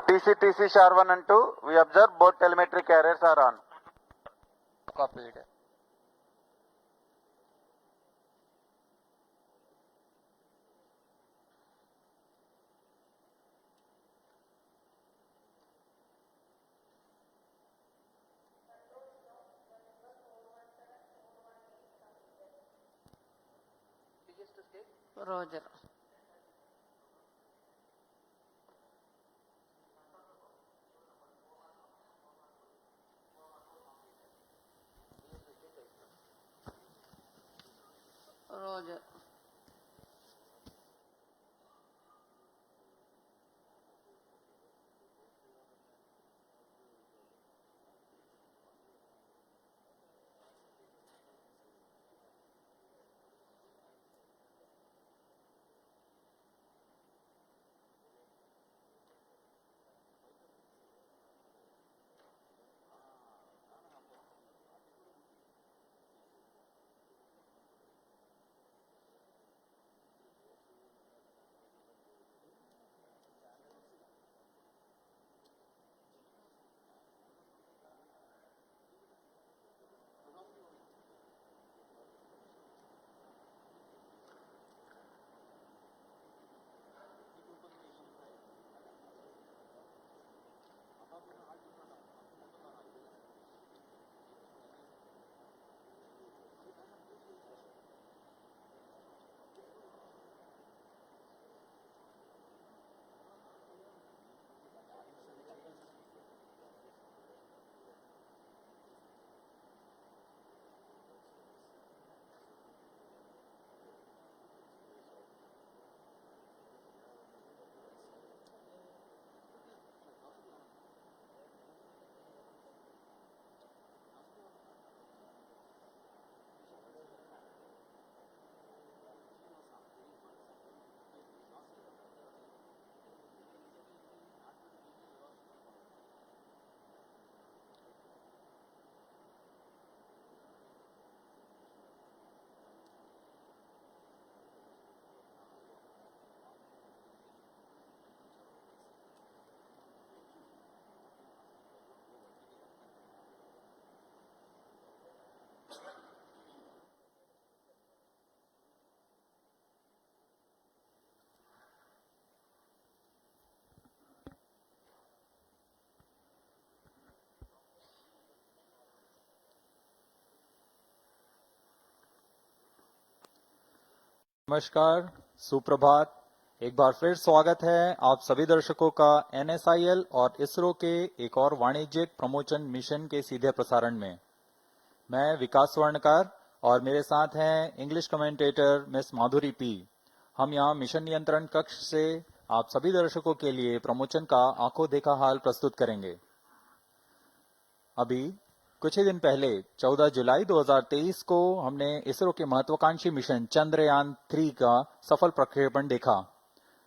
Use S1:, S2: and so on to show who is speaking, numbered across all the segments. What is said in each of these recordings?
S1: TC SHAR 1 and 2, we observe both telemetry carriers are on.
S2: Copied.
S3: Roger. Roger.
S4: नमस्कार, सुप्रभात। एक बार फिर स्वागत है आप सभी दर्शकों का NSIL और इसरो के एक और वाणिज्यिक प्रमोशन मिशन के सीधे प्रसारण में। मैं विकास स्वर्णकार और मेरे साथ हैं इंग्लिश कमेंटेटर मिस माधुरी पी। हम यहाँ मिशन नियंत्रण कक्ष से आप सभी दर्शकों के लिए प्रमोशन का आंखों देखा हाल प्रस्तुत करेंगे। अभी कुछ ही दिन पहले 14 जुलाई 2023 को हमने इसरो के महत्वाकांक्षी मिशन चंद्रयान 3 का सफल प्रक्षेपण देखा।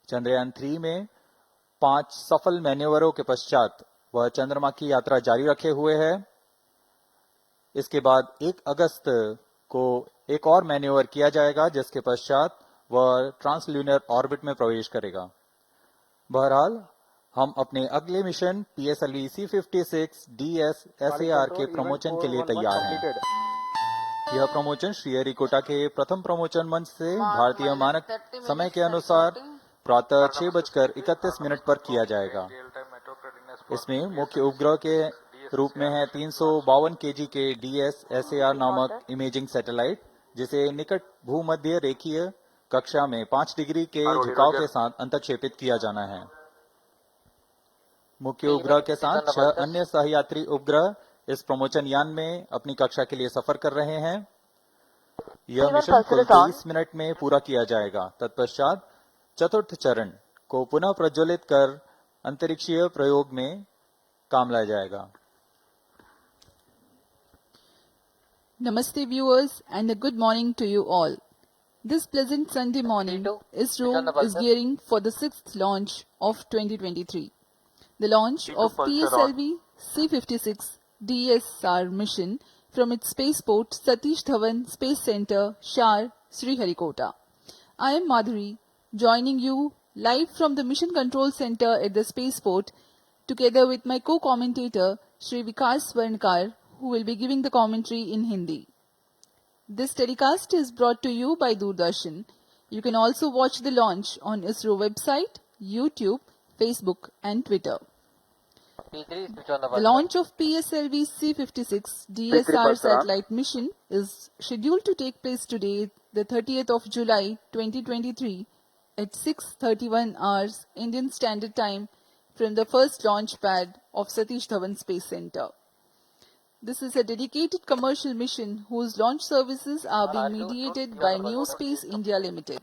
S4: चंद्रयान 3 में 5 सफल मैन्यूवरों के पश्चात वह चंद्रमा की यात्रा जारी रखे हुए है। इसके बाद 1 अगस्त को एक और मैन्यूवर किया जाएगा, जिसके पश्चात वह ट्रांसल्यूनर ऑर्बिट में प्रवेश करेगा। बहरहाल हम अपने अगले मिशन PSLV-C56 DS-SAR के प्रमोशन के लिए तैयार हैं। यह प्रमोशन श्रीहरिकोटा के प्रथम प्रमोशन मंच से भारतीय मानक समय के अनुसार प्रातः 6:31 पर किया जाएगा। इसमें मुख्य उपग्रह के रूप में है 352 kg के DS-SAR नामक इमेजिंग सैटेलाइट, जिसे निकट भूमध्य रेखीय कक्षा में 5 डिग्री के झुकाव के साथ अंतक्षेपित किया जाना है। मुख्य उपग्रह के साथ 6 अन्य सहयात्री उपग्रह इस प्रमोशन यान में अपनी कक्षा के लिए सफर कर रहे हैं। यह मिशन कुल 23 मिनट में पूरा किया जाएगा। तत्पश्चात चतुर्थ चरण को पुनः प्रज्वलित कर अंतरिक्षीय प्रयोग में काम लाया जाएगा।
S5: Namaste viewers and a good morning to you all. This pleasant Sunday morning, ISRO is gearing for the 6th launch of 2023. The launch of PSLV-C56 DS-SAR mission from its spaceport Satish Dhawan Space Center, Shar, Sriharikota. I am Madhuri, joining you live from the Mission Control Center at the spaceport, together with my co-commentator, Shri Vikas Swarnkar, who will be giving the commentary in Hindi. This telecast is brought to you by Doordarshan. You can also watch the launch on ISRO website, YouTube, Facebook and Twitter.
S2: P3, switch on the
S5: The
S2: button.
S5: launch of PSLV-C56 DS-SAR satellite mission is scheduled to take place today, the 30th of July 2023 at 6:31 hours Indian Standard Time from the first launch pad of Satish Dhawan Space Center. This is a dedicated commercial mission whose launch services are being mediated by New Space India Limited.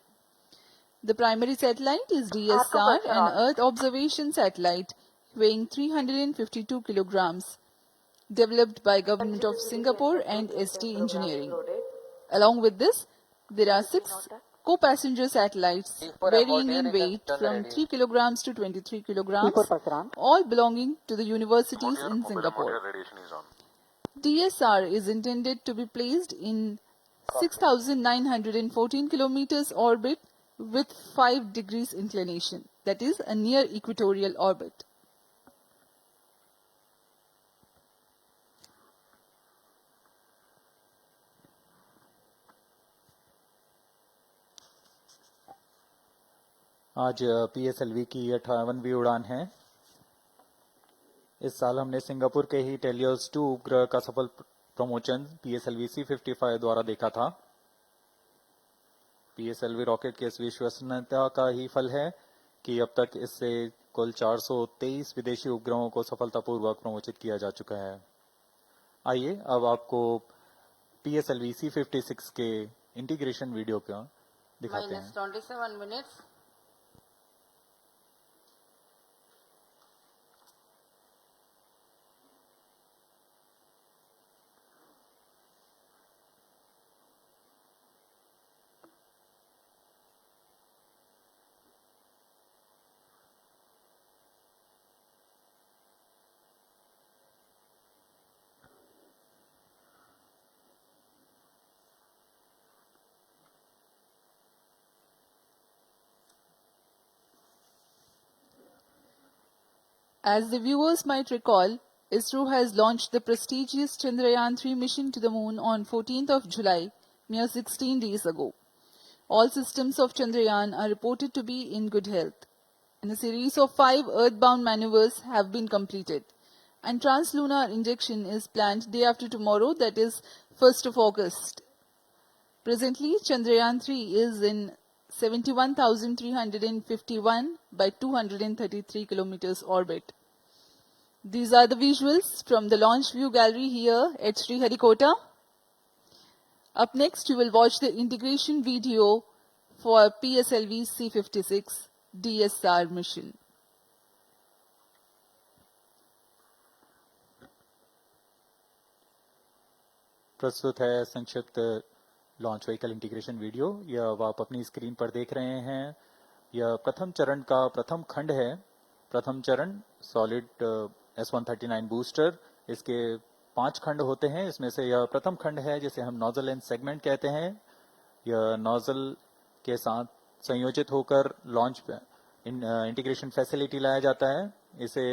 S5: The primary satellite is DS-SAR, an Earth observation satellite weighing 352 kilograms, developed by Government of Singapore and ST Engineering. Along with this, there are 6 co-passenger satellites varying in weight from 3 kilograms to 23 kilograms, all belonging to the universities in Singapore. DS-SAR is intended to be placed in 6,914 kilometers orbit with 5 degrees inclination, that is a near equatorial orbit.
S4: आज PSLV की 58वीं उड़ान है। इस साल हमने Singapore के ही teleost 2 उपग्रह का सफल प्रमोशन PSLV-C55 द्वारा देखा था। PSLV रॉकेट के इस विश्वसनीयता का ही फल है कि अब तक इससे कुल 423 विदेशी उपग्रहों को सफलतापूर्वक प्रमोचित किया जा चुका है। आइए अब आपको PSLV-C56 के इंटीग्रेशन वीडियो का दिखाते हैं।
S2: -27 minutes.
S5: As the viewers might recall, ISRO has launched the prestigious Chandrayaan-3 mission to the moon on 14th of July, mere 16 days ago. All systems of Chandrayaan are reported to be in good health, and a series of 5 earthbound maneuvers have been completed, and translunar injection is planned day after tomorrow, that is 1st of August. Presently, Chandrayaan-3 is in 71,351 by 233 kilometers orbit. These are the visuals from the launch view gallery here at Sriharikota. Up next, you will watch the integration video for PSLV-C56 DS-SAR mission.
S4: प्रस्तुत है संक्षिप्त launch vehicle integration video. यह अब आप अपनी screen पर देख रहे हैं। यह प्रथम चरण का प्रथम खंड है। प्रथम चरण सॉलिड S139 बूस्टर, इसके 5 खंड होते हैं। इसमें से यह प्रथम खंड है जिसे हम नोजल एंड सेगमेंट कहते हैं। यह नोजल के साथ संयोजित होकर लॉन्च इंटीग्रेशन फैसिलिटी लाया जाता है। इसे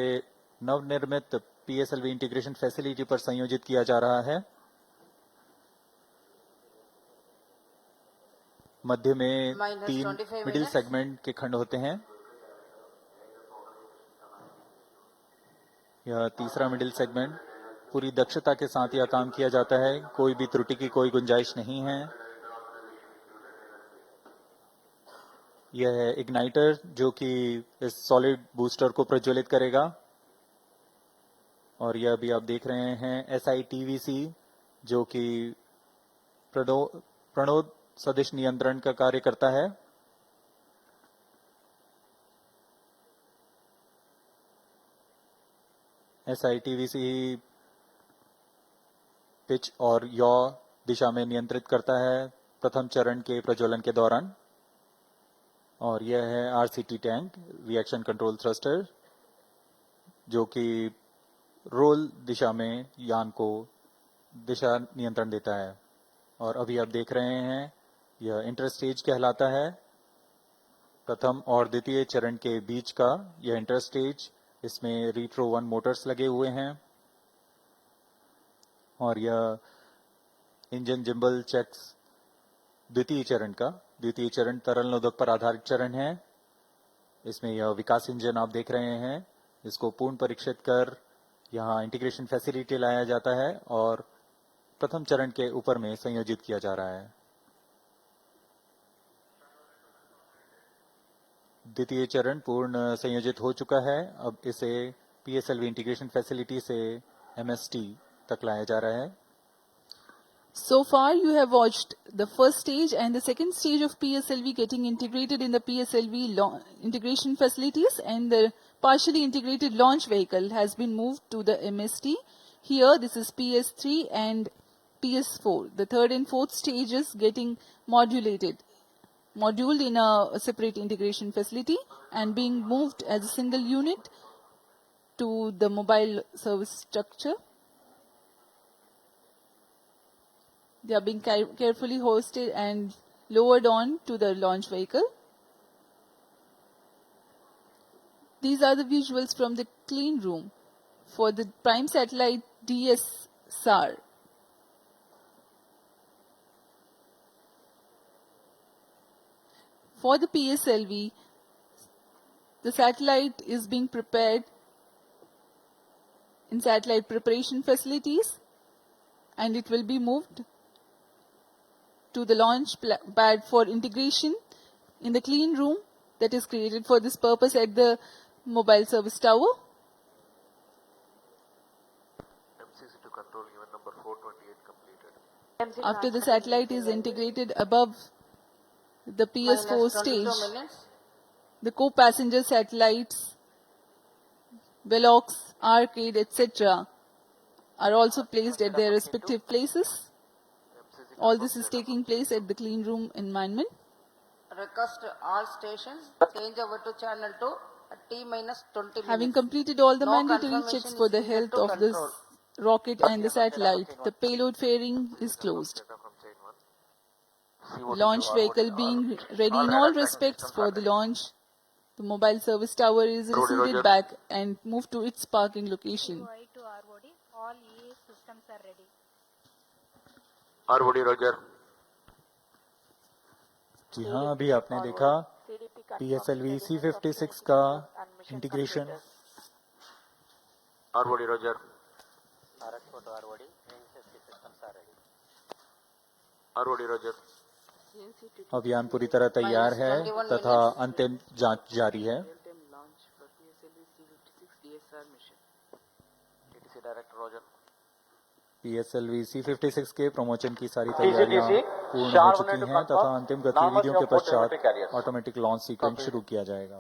S4: नवनिर्मित PSLV इंटीग्रेशन फैसिलिटी पर संयोजित किया जा रहा है। मध्य में 3 मिडिल सेगमेंट के खंड होते हैं। यह तीसरा मिडिल सेगमेंट, पूरी दक्षता के साथ यह काम किया जाता है। कोई भी त्रुटि की कोई गुंजाइश नहीं है। यह है इग्नाइटर जो कि इस सॉलिड बूस्टर को प्रज्वलित करेगा। और यह भी आप देख रहे हैं SITVC जो कि प्रणोद सदिश नियंत्रण का कार्य करता है। SITVC पिच और यॉ दिशा में नियंत्रित करता है प्रथम चरण के प्रज्वलन के दौरान। और यह है RCT tank, reaction control thruster, जो कि रोल दिशा में यान को दिशा नियंत्रण देता है। और अभी आप देख रहे हैं यह इंटर स्टेज कहलाता है। प्रथम और द्वितीय चरण के बीच का यह इंटर स्टेज इसमें रिट्रो 1 मोटर्स लगे हुए हैं और यह इंजन जिम्बल चेक्स द्वितीय चरण तरल नोदक पर आधारित चरण है। इसमें यह विकास इंजन आप देख रहे हैं, इसको पूर्ण परीक्षित कर यहां इंटीग्रेशन फैसिलिटी लाया जाता है और प्रथम चरण के ऊपर में संयोजित किया जा रहा है। द्वितीय चरण पूर्ण संयोजित हो चुका है। अब इसे पीएसएलवी इंटीग्रेशन फैसिलिटी से एमएसटी तक लाया जा रहा है।
S5: So far, you have watched the first stage and the second stage of PSLV getting integrated in the PSLV integration facilities, and the partially integrated launch vehicle has been moved to the MST. Here, this is PS3 and PS4. The third and fourth stages getting moduled in a separate integration facility and being moved as a single unit to the mobile service structure. They are being carefully hoisted and lowered on to the launch vehicle. These are the visuals from the clean room for the prime satellite DS-SAR. For the PSLV, the satellite is being prepared in satellite preparation facilities, and it will be moved to the launch pad for integration in the clean room that is created for this purpose at the mobile service tower.
S3: MCC to control event number 428 completed.
S5: After the satellite is integrated above the PS4
S2: Minus 22
S5: stage,
S2: minutes.
S5: the co-passenger satellites, Velox, Arcade, etc. are also placed at their respective places. All this is taking place at the clean room environment.
S2: Request all stations change over to channel 2 at T minus 20 minutes.
S5: Having completed all the
S2: No
S5: mandatory
S2: confirmation
S5: checks
S2: is
S5: for the
S2: needed
S5: health
S2: to
S5: of this
S2: control.
S5: rocket and the satellite, the payload fairing is closed.
S3: Data from chain 1.
S5: Launch vehicle being ready in all respects for the launch. The mobile service tower is receded back and moved to its parking location.
S6: UI to ROD, all EA systems are ready.
S3: ROD Roger.
S4: जी हाँ, अभी आपने देखा PSLV C56 का integration.
S3: ROD Roger. ROD Roger.
S4: अभियान पूरी तरह तैयार है तथा अंतिम जांच जारी है।
S3: ATC Director Roger.
S4: PSLV C56 के प्रमोशन की सारी तैयारियां पूर्ण हो चुकी हैं तथा अंतिम गतिविधियों के पश्चात ऑटोमेटिक लॉन्च सीक्वेंस शुरू किया जाएगा।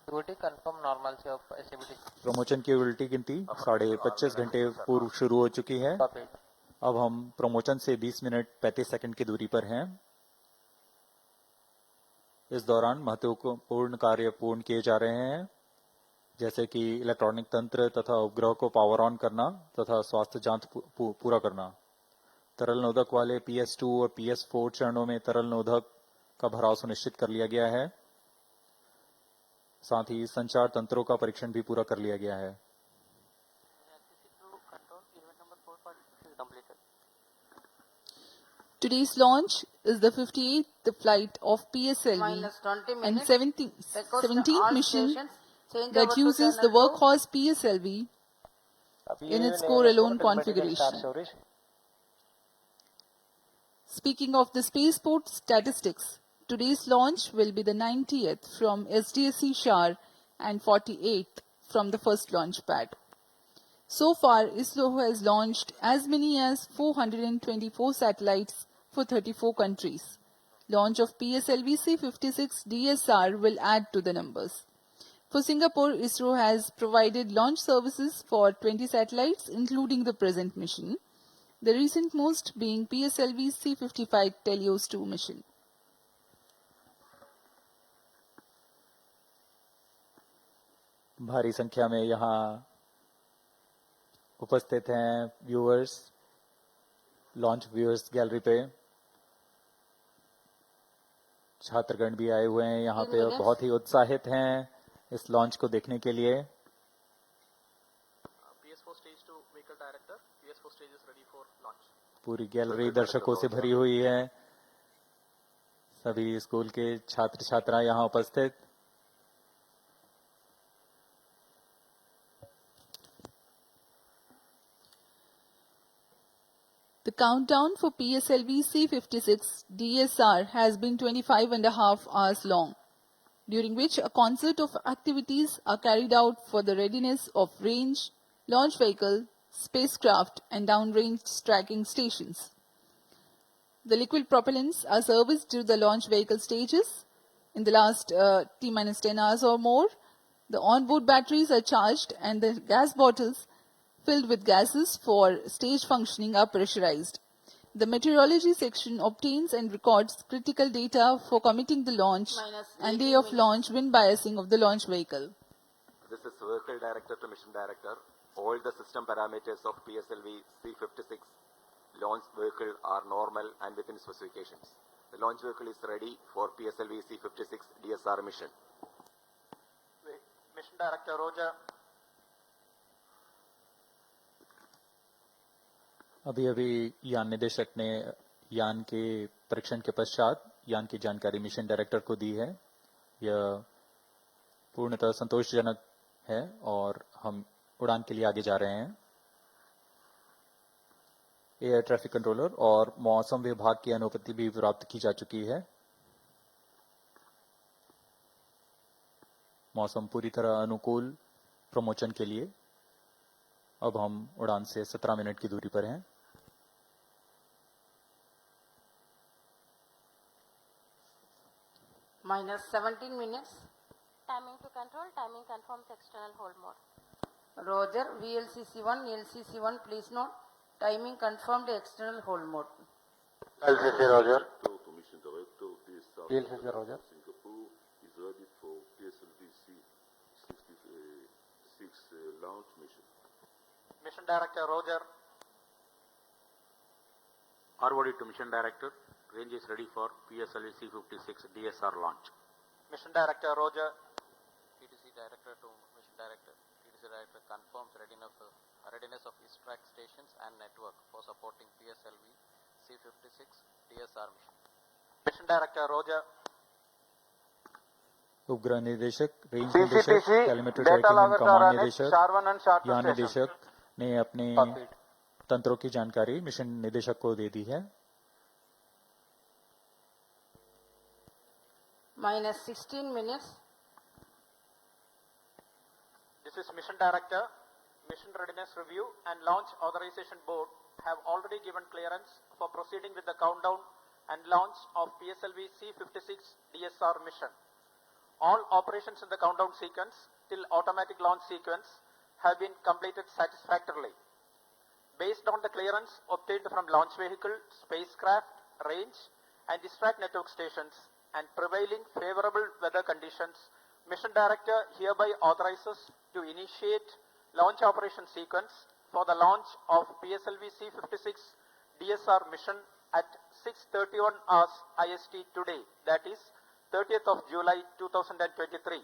S2: confirm normalcy of SABT.
S4: Promotion की उल्टी गिनती 25.5 घंटे पूर्व शुरू हो चुकी है। अब हम प्रमोशन से 20 मिनट 35 सेकंड की दूरी पर हैं। इस दौरान महत्वपूर्ण कार्य पूर्ण किए जा रहे हैं, जैसे कि इलेक्ट्रॉनिक तंत्र तथा उपग्रह को पावर ऑन करना तथा स्वास्थ्य जांच पूरा करना। तरल नोदक वाले PS2 और PS4 चरणों में तरल नोदक का भराव सुनिश्चित कर लिया गया है। साथ ही संचार तंत्रों का परीक्षण भी पूरा कर लिया गया है।
S5: Today's launch is the 58th flight of PSLV
S2: Minus 20
S5: and
S2: minutes.
S5: 17th mission
S2: change
S5: that
S2: over to
S5: uses the
S2: channel 2.
S5: workhorse PSLV in its core-alone configuration. Speaking of the spaceport statistics, today's launch will be the 90th from SDSC-SAR and 48th from the first launch pad. So far, ISRO has launched as many as 424 satellites for 34 countries. Launch of PSLV-C56 DS-SAR will add to the numbers. For Singapore, ISRO has provided launch services for 20 satellites, including the present mission, the recent most being PSLV-C55 Telios 2 mission.
S4: भारी संख्या में यहाँ उपस्थित हैं viewers, launch viewers gallery पे। छात्रगण भी आए हुए हैं यहाँ पे और बहुत ही उत्साहित हैं इस लॉन्च को देखने के लिए।
S7: PS4 Stage 2 Vehicle Director. PS4 Stage is ready for launch.
S4: पूरी गैलरी दर्शकों से भरी हुई है। सभी स्कूल के छात्र छात्रा यहाँ उपस्थित।
S5: The countdown for PSLV-C56 DS-SAR has been 25.5 hours long, during which a concert of activities are carried out for the readiness of range, launch vehicle, spacecraft and downrange tracking stations. The liquid propellants are serviced to the launch vehicle stages. In the last T-10 hours or more, the onboard batteries are charged and the gas bottles filled with gases for stage functioning are pressurized. The meteorology section obtains and records critical data for committing the launch and day of launch wind biasing of the launch vehicle.
S8: This is Vehicle Director to Mission Director. All the system parameters of PSLV-C56 launch vehicle are normal and within specifications. The launch vehicle is ready for PSLV-C56 DS-SAR mission.
S1: Mission Director Roger.
S4: अभी अभी यान निदेशक ने यान के परीक्षण के पश्चात यान की जानकारी मिशन डायरेक्टर को दी है। यह पूर्णतः संतोषजनक है और हम उड़ान के लिए आगे जा रहे हैं। एयर ट्रैफिक कंट्रोलर और मौसम विभाग की अनुमति भी प्राप्त की जा चुकी है। मौसम पूरी तरह अनुकूल प्रमोशन के लिए अब हम उड़ान से 17 मिनट की दूरी पर हैं।
S2: Minus 17 minutes.
S9: Timing to control, timing confirms external hold mode.
S2: Roger, VLCC1, LCC1, please note. Timing confirmed external hold mode.
S1: LCC Roger.
S3: Commission Director, DS-SAR
S1: LCC Roger.
S3: Singapore is ready for PSLV-C56 launch mission.
S1: Mission Director Roger.
S10: ROD to Mission Director. Range is ready for PSLV-C56 DS-SAR launch.
S1: Mission Director Roger.
S7: TTC Director to Mission Director. TTC Director confirms readiness of ISRO stations and network for supporting PSLV-C56 DS-SAR mission.
S1: Mission Director Roger.
S4: उपग्रह निदेशक, range निदेशक,
S1: CCTC
S4: telemetry
S1: data
S4: tracking and
S1: logger
S4: command
S1: are
S4: निदेशक,
S1: SHAR-1 and SHAR-2
S4: यान
S1: station.
S4: निदेशक ने अपने तंत्रों की जानकारी मिशन निदेशक को दे दी है।
S2: Minus 16 minutes.
S1: This is Mission Director. Mission Readiness Review and Launch Authorization Board have already given clearance for proceeding with the countdown and launch of PSLV-C56 DS-SAR mission. All operations in the countdown sequence till automatic launch sequence have been completed satisfactorily. Based on the clearance obtained from launch vehicle, spacecraft, range and distract network stations and prevailing favorable weather conditions, Mission Director hereby authorizes to initiate launch operation sequence for the launch of PSLV-C56 DS-SAR mission at 6:31 hours IST today, that is 30th of July 2023.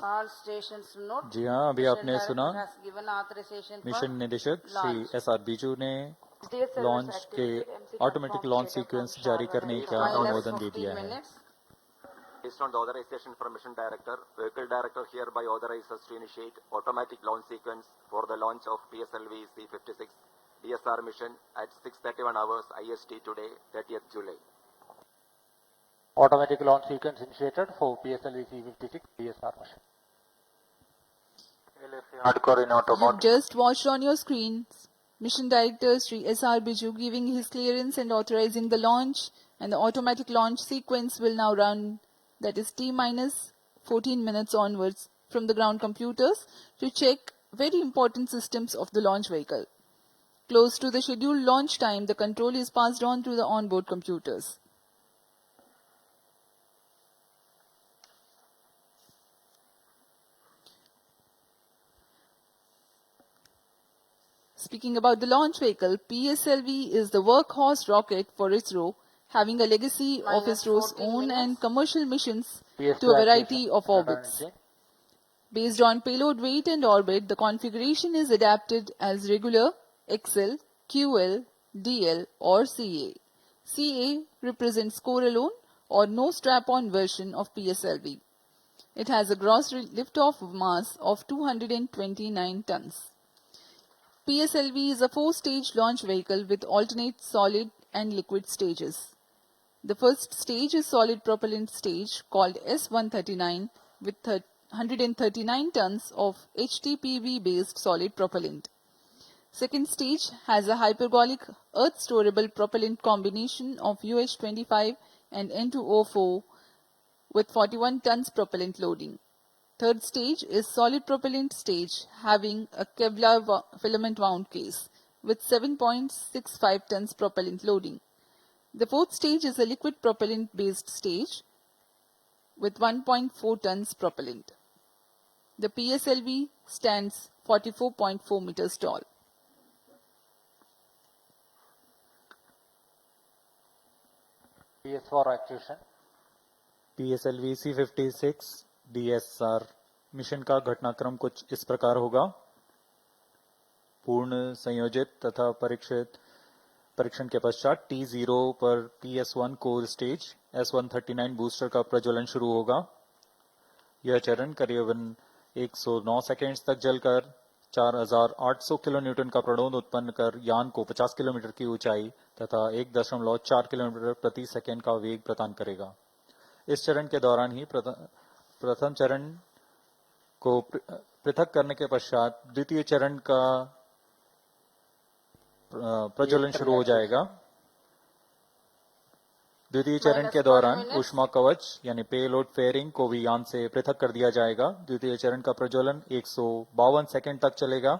S2: All stations note.
S4: जी हाँ, अभी
S2: Mission
S4: आपने
S2: Director
S4: सुना
S2: has given authorization for
S4: mission निदेशक Shri
S2: launch.
S4: SR Biju ने launch के automatic launch sequence जारी करने का
S2: Minus
S4: अनुमोदन दे
S2: 15
S4: दिया है।
S2: minutes.
S8: Based on the authorization from Mission Director, Vehicle Director hereby authorizes to initiate automatic launch sequence for the launch of PSLV-C56 DS-SAR mission at 6:31 hours IST today, 30th July.
S1: Automatic launch sequence initiated for PSLV-C56 DS-SAR mission. Hardcore in auto
S5: You've
S1: mode.
S5: just watched on your screens Mission Director Sri SR Biju giving his clearance and authorizing the launch, and the automatic launch sequence will now run, that is T-minus 14 minutes onwards from the ground computers to check very important systems of the launch vehicle. Close to the scheduled launch time, the control is passed on to the onboard computers. Speaking about the launch vehicle, PSLV is the workhorse rocket for ISRO, having a legacy of
S2: Minus
S5: ISRO's
S2: 14
S5: own
S2: minutes.
S5: and commercial missions
S1: PS
S5: to a
S1: flag
S5: variety
S1: station.
S5: of orbits. Based on payload weight and orbit, the configuration is adapted as regular, XL, QL, DL or CA. CA represents core alone or no strap-on version of PSLV. It has a gross liftoff mass of 229 tons. PSLV is a 4-stage launch vehicle with alternate solid and liquid stages. The first stage is solid propellant stage called S-139 with 139 tons of HTPV-based solid propellant. Second stage has a hypergolic earth-storable propellant combination of UH-25 and N2O4 with 41 tons propellant loading. Third stage is solid propellant stage having a Kevlar filament wound case with 7.65 tons propellant loading. The fourth stage is a liquid propellant based stage with 1.4 tons propellant. The PSLV stands 44.4 meters tall.
S11: PS4 actuation.
S4: PSLV-C56 DS-SAR mission का घटनाक्रम कुछ इस प्रकार होगा। पूर्ण संयोजित तथा परीक्षण के पश्चात T0 पर PS1 core stage S139 booster का प्रज्वलन शुरू होगा। यह चरण करीबन 109 सेकेंड्स तक जलकर 4800 किलोन्यूटन का प्रणोद उत्पन्न कर यान को 50 किलोमीटर की ऊंचाई तथा 1.4 किलोमीटर प्रति सेकेंड का वेग प्रदान करेगा। इस चरण के दौरान ही प्रथम चरण को पृथक करने के पश्चात द्वितीय चरण का प्रज्वलन शुरू हो जाएगा। द्वितीय चरण के दौरान ऊष्मा कवच यानी पेलोड फेयरिंग को भी यान से पृथक कर दिया जाएगा। द्वितीय चरण का प्रज्वलन 152 सेकंड तक चलेगा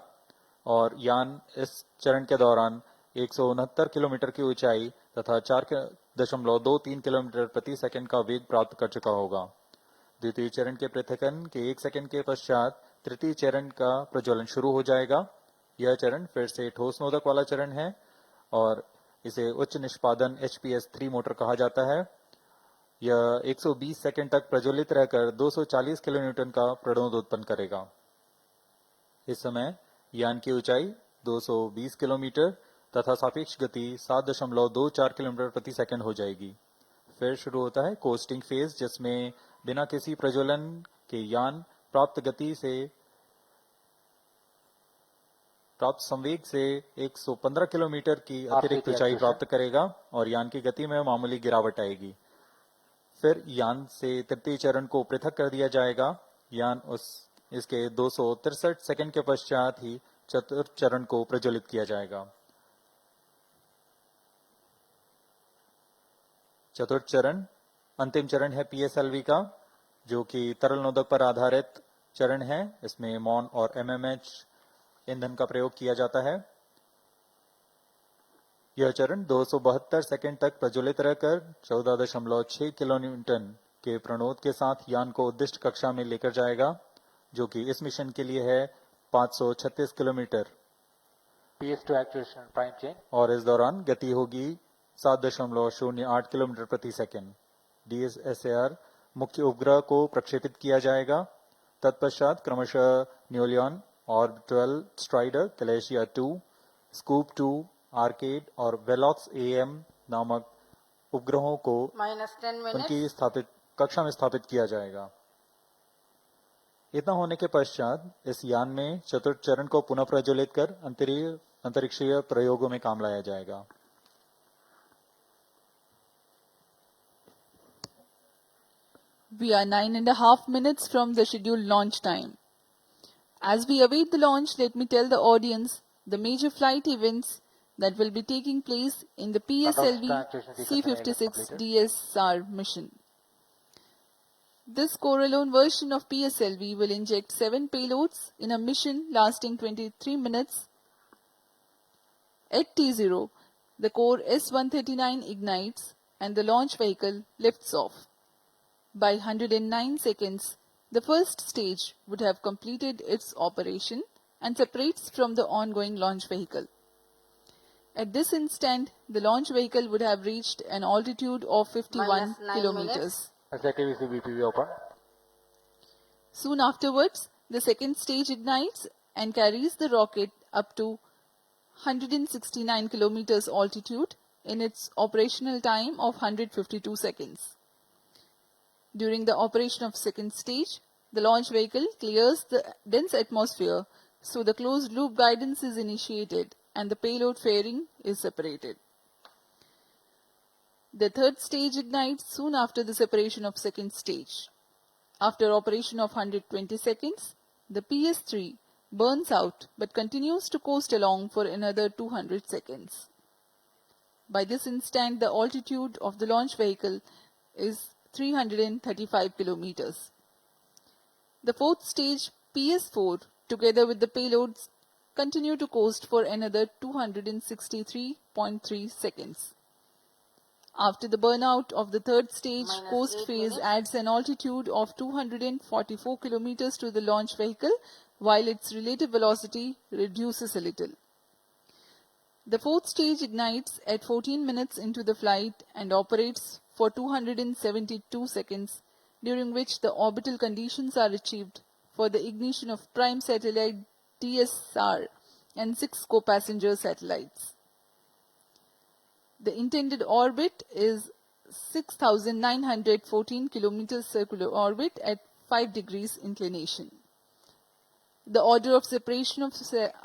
S4: और यान इस चरण के दौरान 169 किलोमीटर की ऊंचाई तथा 4.23 किलोमीटर प्रति सेकंड का वेग प्राप्त कर चुका होगा। द्वितीय चरण के पृथकन के 1 सेकंड के पश्चात तृतीय चरण का प्रज्वलन शुरू हो जाएगा। यह चरण फिर से ठोस नोदक वाला चरण है और इसे उच्च निष्पादन HPS-3 मोटर कहा जाता है। यह 120 सेकंड तक प्रज्वलित रहकर 240 किलोन्यूटन का प्रणोद उत्पन्न करेगा। इस समय यान की ऊंचाई 220 किलोमीटर तथा सापेक्ष गति 7.24 किलोमीटर प्रति सेकंड हो जाएगी। फिर शुरू होता है कोस्टिंग फेज, जिसमें बिना किसी प्रज्वलन के यान प्राप्त संवेग से 115 किलोमीटर की अतिरिक्त ऊंचाई प्राप्त करेगा और यान की गति में मामूली गिरावट आएगी। फिर यान से तृतीय चरण को पृथक कर दिया जाएगा। यान इसके 263 सेकंड के पश्चात ही चतुर्थ चरण को प्रज्वलित किया जाएगा। चतुर्थ चरण अंतिम चरण है PSLV का, जो कि तरल नोदक पर आधारित चरण है। इसमें MON और MMH ईंधन का प्रयोग किया जाता है। यह चरण 272 सेकंड तक प्रज्वलित रहकर 14.6 किलोन्यूटन के प्रणोद के साथ यान को उद्दिष्ट कक्षा में लेकर जाएगा, जो कि इस मिशन के लिए है 536 kilometre.
S11: PS2 actuation prime chain
S4: और इस दौरान गति होगी 7.08 किलोमीटर प्रति सेकंड। DS-SAR मुख्य उपग्रह को प्रक्षेपित किया जाएगा। तत्पश्चात क्रमशः न्यूलियन, ऑर्बिटल स्ट्राइडर, कैलेशिया 2, स्कूप 2, आर्केड और वेलॉक्स AM नामक उपग्रहों को उनकी कक्षा में स्थापित किया जाएगा। इतना होने के पश्चात इस यान में चतुर्थ चरण को पुनः प्रज्वलित कर अंतरिक्षीय प्रयोगों में काम लाया जाएगा।
S5: We are 9.5 minutes from the scheduled launch time. As we await the launch, let me tell the audience the major flight events that will be taking place in the PSLV-C56 DS-SAR mission. This core-alone version of PSLV will inject 7 payloads in a mission lasting 23 minutes. At T0, the core S-139 ignites and the launch vehicle lifts off. By 109 seconds, the first stage would have completed its operation and separates from the ongoing launch vehicle. At this instant, the launch vehicle would have reached an altitude of 51 kilometers.
S11: SATVC BPV open.
S5: Soon afterwards, The second stage ignites and carries the rocket up to 169 kilometers altitude in its operational time of 152 seconds. During the operation of second stage, the launch vehicle clears the dense atmosphere, so the closed loop guidance is initiated and the payload fairing is separated. The third stage ignites soon after the separation of second stage. After operation of 120 seconds, the PS-3 burns out but continues to coast along for another 200 seconds. By this instant, the altitude of the launch vehicle is 335 kilometers. The fourth stage, PS-4, together with the payloads, continue to coast for another 263.3 seconds. After the burnout of the third stage, coast phase adds an altitude of 244 kilometers to the launch vehicle, while its relative velocity reduces a little. The fourth stage ignites at 14 minutes into the flight and operates for 272 seconds, during which the orbital conditions are achieved for the ignition of prime satellite DS-SAR and 6 co-passenger satellites. The intended orbit is 6,914 kilometers circular orbit at 5 degrees inclination. The order of separation of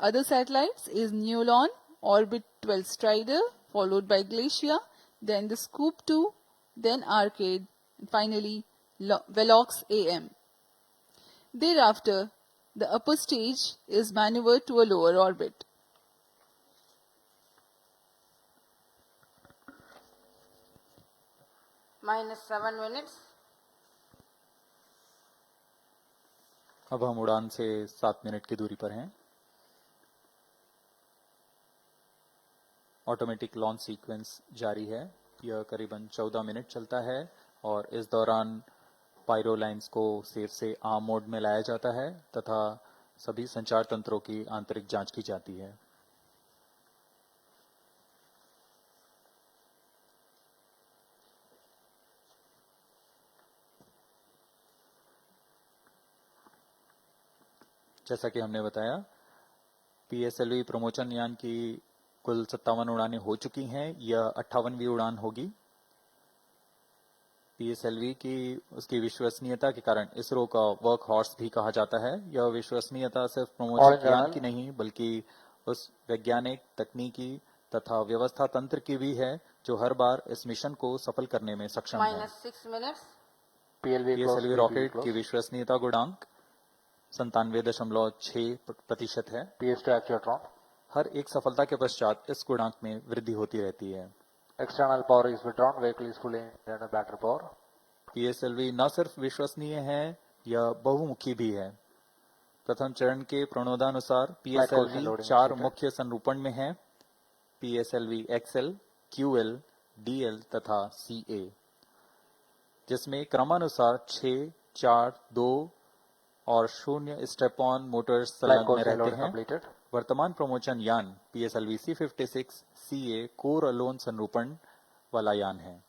S5: other satellites is Neolon, Orbit 12 Strider, followed by Glacier, then the Scoop 2, then Arcade, and finally Velox AM. Thereafter, the upper stage is maneuvered to a lower orbit.
S2: Minus 7 minutes.
S4: अब हम उड़ान से 7 minute की दूरी पर हैं। Automatic launch sequence जारी है। यह करीबन 14 मिनट चलता है और इस दौरान पायरो लाइन्स को सेफ से आर्म मोड में लाया जाता है तथा सभी संचार तंत्रों की आंतरिक जांच की जाती है। जैसा कि हमने बताया, पीएसएलवी प्रमोचन यान की कुल 57 उड़ानें हो चुकी हैं। यह 58वीं उड़ान होगी। पीएसएलवी की उसकी विश्वसनीयता के कारण इसरो का वर्क हॉर्स भी कहा जाता है। यह विश्वसनीयता सिर्फ प्रमोचन यान की नहीं बल्कि उस वैज्ञानिक, तकनीकी तथा व्यवस्था तंत्र की भी है जो हर बार इस मिशन को सफल करने में सक्षम है। पीएसएलवी रॉकेट की विश्वसनीयता गुणांक 97.6% है। हर एक सफलता के पश्चात इस गुणांक में वृद्धि होती रहती है।
S11: External power is withdrawn, vehicle is fully internal battery power.
S4: PSLV न सिर्फ विश्वसनीय है, यह बहुमुखी भी है। प्रथम चरण के प्रणोदानुसार पीएसएलवी 4 मुख्य संरूपण में है: पीएसएलवी एक्सएल, क्यूएल, डीएल तथा सीए, जिसमें क्रमानुसार 6, 4, 2 और 0 स्टेप ऑन मोटर्स संलग्न रहते हैं। वर्तमान प्रमोचन यान PSLV C56 CA core alone संरूपण वाला यान है।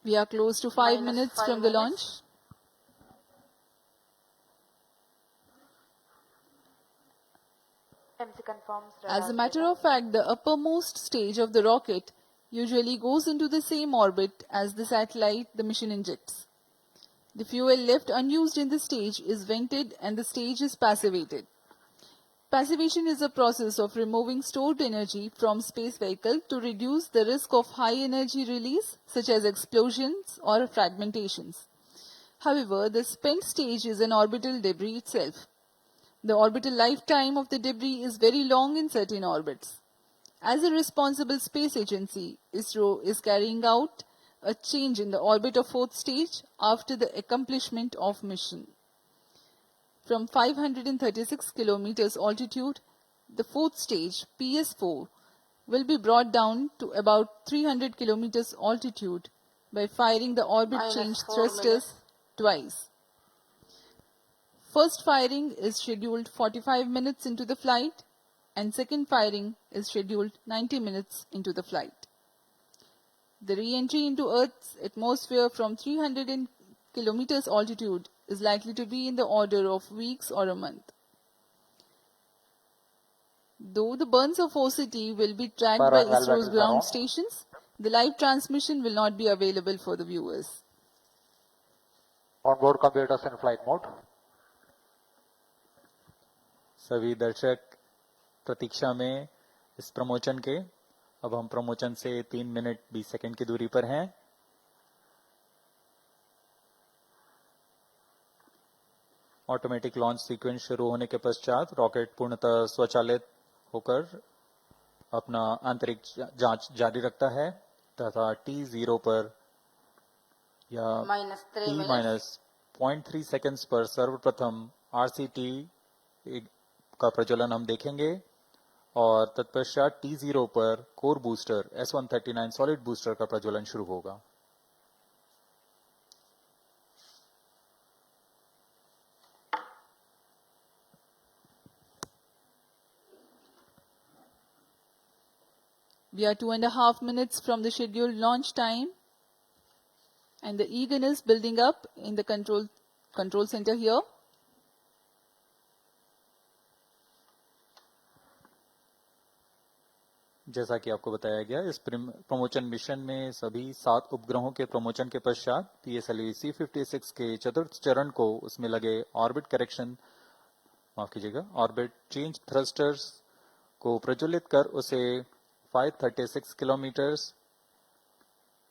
S5: We are close to 5 minutes from the launch. As a matter of fact, the uppermost stage of the rocket usually goes into the same orbit as the satellite the mission injects. The fuel left unused in the stage is vented and the stage is passivated. Passivation is a process of removing stored energy from space vehicle to reduce the risk of high energy release such as explosions or fragmentations. However, the spent stage is an orbital debris itself. The orbital lifetime of the debris is very long in certain orbits. As a responsible space agency, ISRO is carrying out a change in the orbit of fourth stage after the accomplishment of mission. From 536 kilometers altitude, the fourth stage, PS4, will be brought down to about 300 kilometers altitude by firing the orbit change thrusters twice. first firing is scheduled 45 minutes into the flight and second firing is scheduled 90 minutes into the flight. The re-entry into Earth's atmosphere from 300 kilometers altitude is likely to be in the order of weeks or a month. Though the burns of OCT will be tracked by ISRO's ground stations, the live transmission will not be available for the viewers.
S11: On-board computers in flight mode.
S4: सभी दर्शक प्रतीक्षा में इस promotion के। अब हम promotion से 3 minute 20 second की दूरी पर हैं। ऑटोमेटिक लॉन्च सीक्वेंस शुरू होने के पश्चात रॉकेट पूर्णतः स्वचालित होकर अपना आंतरिक जांच जारी रखता है तथा T0 पर या T-0.3 सेकंड्स पर सर्वप्रथम RCT का प्रज्वलन हम देखेंगे और तत्पश्चात T0 पर core booster S139 solid booster का प्रज्वलन शुरू होगा।
S5: We are 2.5 minutes from the scheduled launch time and the eagerness building up in the control center here.
S4: जैसा कि आपको बताया गया, इस प्रमोशन मिशन में सभी 7 उपग्रहों के प्रमोशन के पश्चात PSLV-C56 के चतुर्थ चरण को उसमें लगे ऑर्बिट चेंज थ्रस्टर्स को प्रज्वलित कर उसे 536 किलोमीटर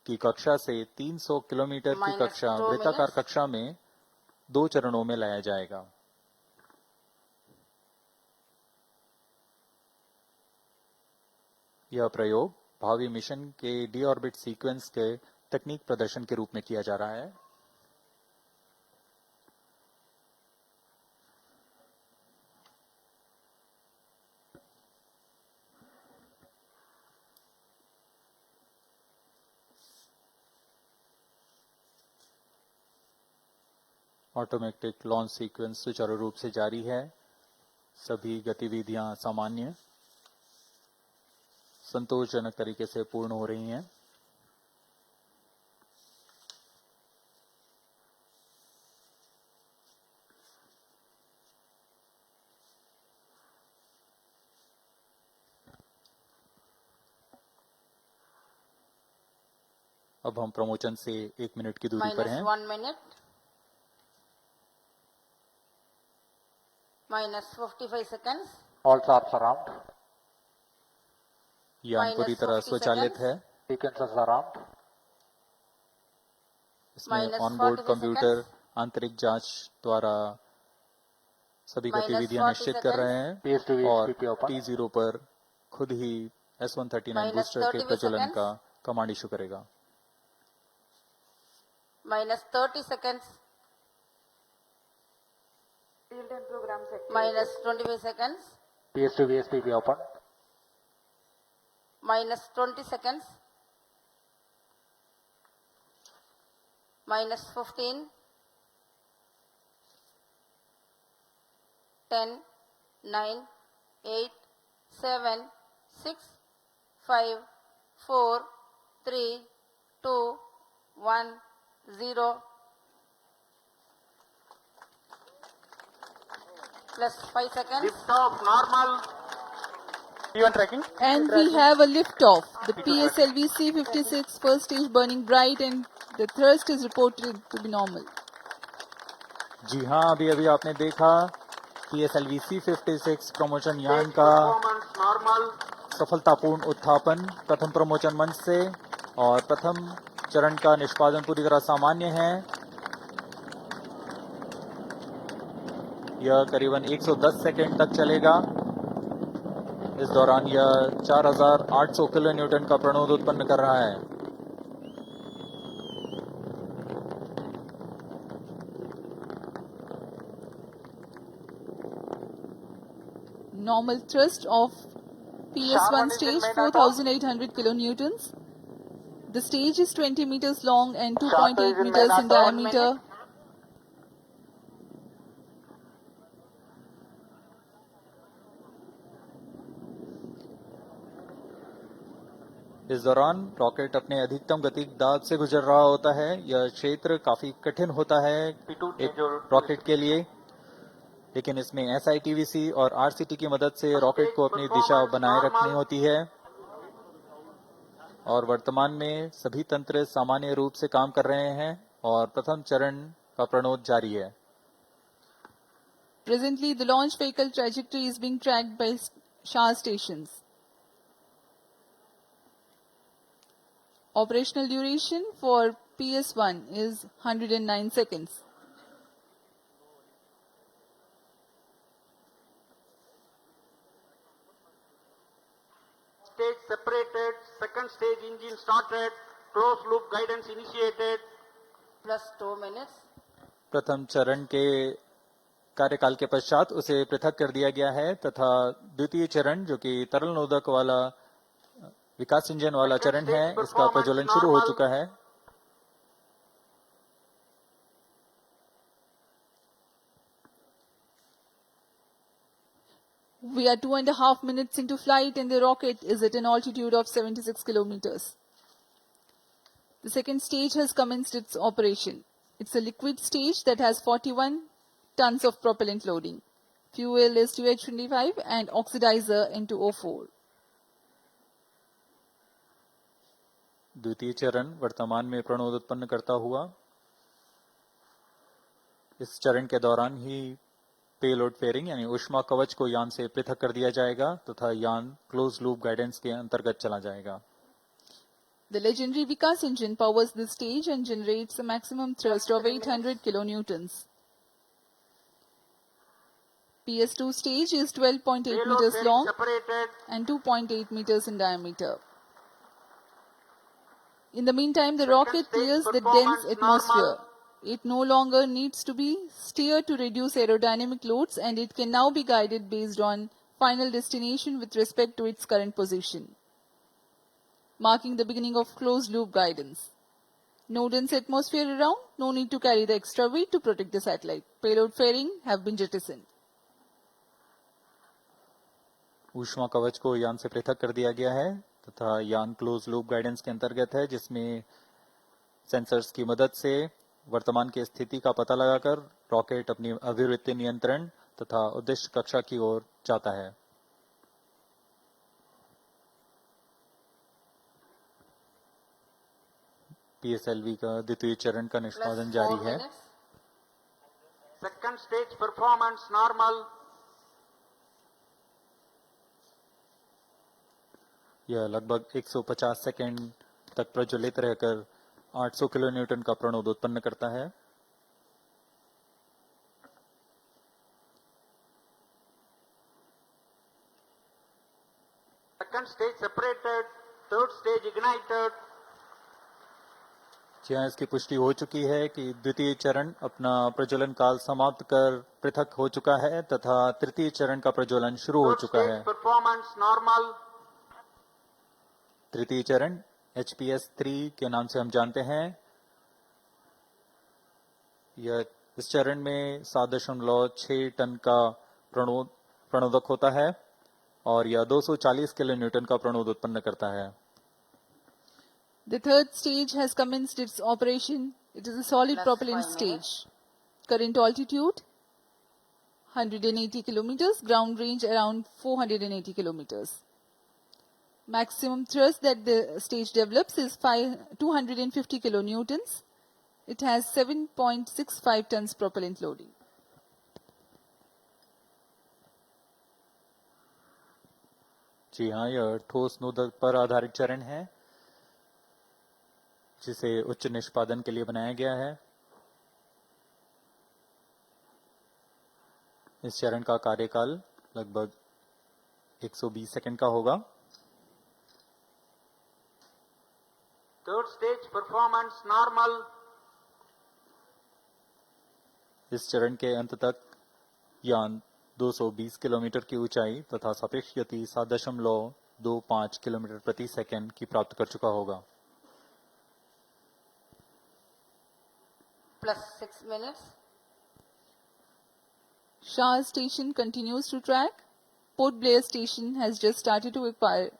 S4: की कक्षा से 300 किलोमीटर की कक्षा वृत्ताकार कक्षा में 2 चरणों में लाया जाएगा। यह प्रयोग भावी मिशन के डी ऑर्बिट सीक्वेंस के तकनीक प्रदर्शन के रूप में किया जा रहा है। ऑटोमेटिक लॉन्च सीक्वेंस सुचारू रूप से जारी है। सभी गतिविधियां सामान्य संतोषजनक तरीके से पूर्ण हो रही हैं। अब हम प्रमोशन से 1 मिनट की दूरी पर हैं।
S2: -1 minute. -55 seconds.
S11: All sharps around.
S4: यान पूरी तरह स्वचालित है।
S11: Sequences around.
S4: इसमें ऑनबोर्ड कंप्यूटर आंतरिक जांच द्वारा सभी गतिविधियां निश्चित कर रहे हैं और T0 पर खुद ही S139 बूस्टर के प्रज्वलन का कमांड इशू करेगा।
S2: -30 seconds. -25 seconds.
S11: PS2 open.
S2: -20 seconds. -15. 10, 9, 8, 7, 6, 5, 4, 3, 2, 1, 0. Plus 5 seconds.
S10: Lift off normal. Even tracking.
S5: And we have a lift-off. The PSLV-C56 first stage burning bright and the thrust is reported to be normal.
S4: जी हाँ, अभी अभी आपने देखा PSLV-C56 promotion यान का सफलतापूर्ण उत्थापन प्रथम promotion मंच से और प्रथम चरण का निष्पादन पूरी तरह सामान्य है। यह करीबन 110 सेकंड तक चलेगा। इस दौरान यह 4800 किलो न्यूटन का प्रणोद उत्पन्न कर रहा है।
S5: Normal thrust of PS1 stage 4800 kilonewtons. The stage is 20 meters long and 2.8 meters in diameter.
S4: इस दौरान रॉकेट अपने अधिकतम गति दाब से गुजर रहा होता है। यह क्षेत्र काफी कठिन होता है एक रॉकेट के लिए, लेकिन इसमें SITVC और RCT की मदद से रॉकेट को अपनी दिशा बनाए रखनी होती है और वर्तमान में सभी तंत्र सामान्य रूप से काम कर रहे हैं और प्रथम चरण का प्रणोद जारी है।
S5: Presently, the launch vehicle trajectory is being tracked by SHAR stations. Operational duration for PS1 is 109 seconds.
S10: Stage separated, second stage engine started, closed loop guidance initiated.
S2: Plus 2 minutes.
S4: प्रथम चरण के कार्यकाल के पश्चात उसे पृथक कर दिया गया है तथा द्वितीय चरण जो कि तरल नोदक वाला विकास इंजन वाला चरण है, इसका प्रज्वलन शुरू हो चुका है।
S5: We are 2.5 minutes into flight and the rocket is at an altitude of 76 kilometers. The second stage has commenced its operation. It's a liquid stage that has 41 tons of propellant loading. Fuel is 2H25 and oxidizer N2O4.
S4: द्वितीय चरण वर्तमान में प्रणोद उत्पन्न करता हुआ इस चरण के दौरान ही पेलोड फेयरिंग यानी ऊष्मा कवच को यान से पृथक कर दिया जाएगा तथा यान क्लोज लूप गाइडेंस के अंतर्गत चला जाएगा।
S5: The legendary Vikas engine powers this stage and generates a maximum thrust of 800 kilonewtons. PS2 stage is 12.8 meters long and 2.8 meters in diameter. In the meantime, the rocket clears the dense atmosphere. It no longer needs to be steered to reduce aerodynamic loads and it can now be guided based on final destination with respect to its current position, marking the beginning of closed-loop guidance. No dense atmosphere around, no need to carry the extra weight to protect the satellite. Payload fairing have been jettisoned.
S4: ऊष्मा कवच को यान से पृथक कर दिया गया है तथा यान क्लोज लूप गाइडेंस के अंतर्गत है, जिसमें सेंसर्स की मदद से वर्तमान की स्थिति का पता लगाकर रॉकेट अपनी अभिवृत्ति नियंत्रण तथा उद्देश्य कक्षा की ओर जाता है। PSLV का द्वितीय चरण का निष्पादन जारी है।
S10: Second stage performance normal.
S4: यह लगभग 150 सेकेंड तक प्रज्वलित रहकर 800 किलोन्यूटन का प्रणोद उत्पन्न करता है।
S10: Second stage separated, third stage ignited.
S4: जहाँ इसकी पुष्टि हो चुकी है कि द्वितीय चरण अपना प्रज्वलन काल समाप्त कर पृथक हो चुका है तथा तृतीय चरण का प्रज्वलन शुरू हो चुका है।
S10: Performance normal.
S4: तृतीय चरण HPS-3 के नाम से हम जानते हैं। यह इस चरण में 7.6 टन का प्रणोदक होता है और यह 240 किलोन्यूटन का प्रणोद उत्पन्न करता है।
S5: The third stage has commenced its operation. It is a solid propellant stage. Current altitude 180 kilometers, ground range around 480 kilometers. Maximum thrust that the stage develops is 250 kilonewtons. It has 7.65 tons propellant loading.
S4: जी हाँ, यह ठोस नोदक पर आधारित चरण है जिसे उच्च निष्पादन के लिए बनाया गया है। इस चरण का कार्यकाल लगभग 120 सेकंड का होगा।
S10: Third stage performance normal.
S4: इस चरण के अंत तक यान 220 किलोमीटर की ऊंचाई तथा सापेक्ष गति 7.25 किलोमीटर प्रति सेकंड की प्राप्त कर चुका होगा।
S2: Plus 6 minutes.
S5: Shah station continues to track. Port Blair station has just started to acquire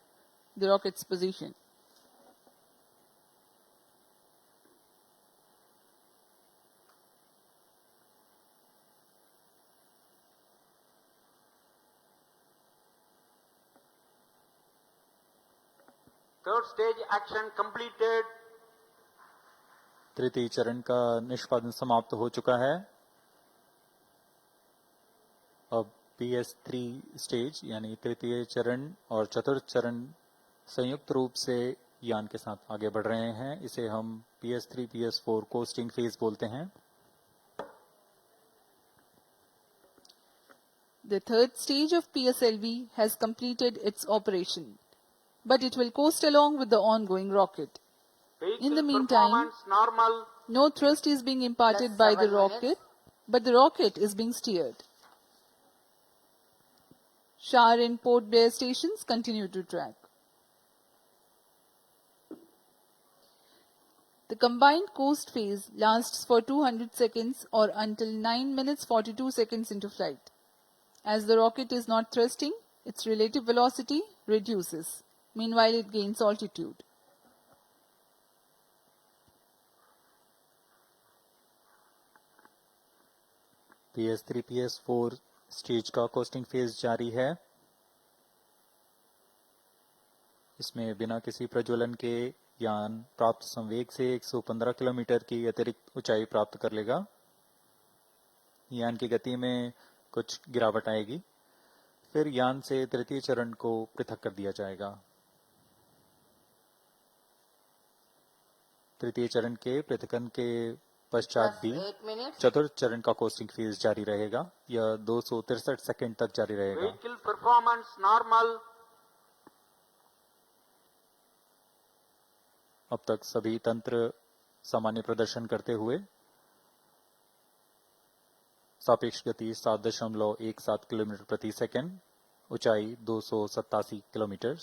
S5: the rocket's position.
S10: Third stage action completed.
S4: तृतीय चरण का निष्पादन समाप्त हो चुका है। अब PS3 स्टेज यानी तृतीय चरण और चतुर्थ चरण संयुक्त रूप से यान के साथ आगे बढ़ रहे हैं। इसे हम PS3 PS4 कोस्टिंग फेज बोलते हैं।
S5: The third stage of PSLV has completed its operation, but it will coast along with the ongoing rocket. In the meantime,
S10: Performance normal.
S5: no thrust is being imparted
S2: Plus
S5: by the
S2: 7
S5: rocket,
S2: minutes.
S5: but the rocket is being steered. SHAR and Port Blair stations continue to track. The combined coast phase lasts for 200 seconds or until 9 minutes 42 seconds into flight. As the rocket is not thrusting, its relative velocity reduces. Meanwhile, it gains altitude.
S4: PS3 PS4 stage का costing phase जारी है। इसमें बिना किसी प्रज्वलन के यान प्राप्त संवेग से 115 किलोमीटर की अतिरिक्त ऊंचाई प्राप्त कर लेगा। यान की गति में कुछ गिरावट आएगी, फिर यान से तृतीय चरण को पृथक कर दिया जाएगा। तृतीय चरण के पृथकन के पश्चात भी
S2: 8 minutes.
S4: चतुर्थ चरण का कोस्टिंग फेज जारी रहेगा। यह 263 सेकंड तक जारी रहेगा।
S10: Vehicle performance normal.
S4: अब तक सभी तंत्र सामान्य प्रदर्शन करते हुए सापेक्ष गति 7.17 किलोमीटर प्रति सेकंड, ऊंचाई 287 kilometre.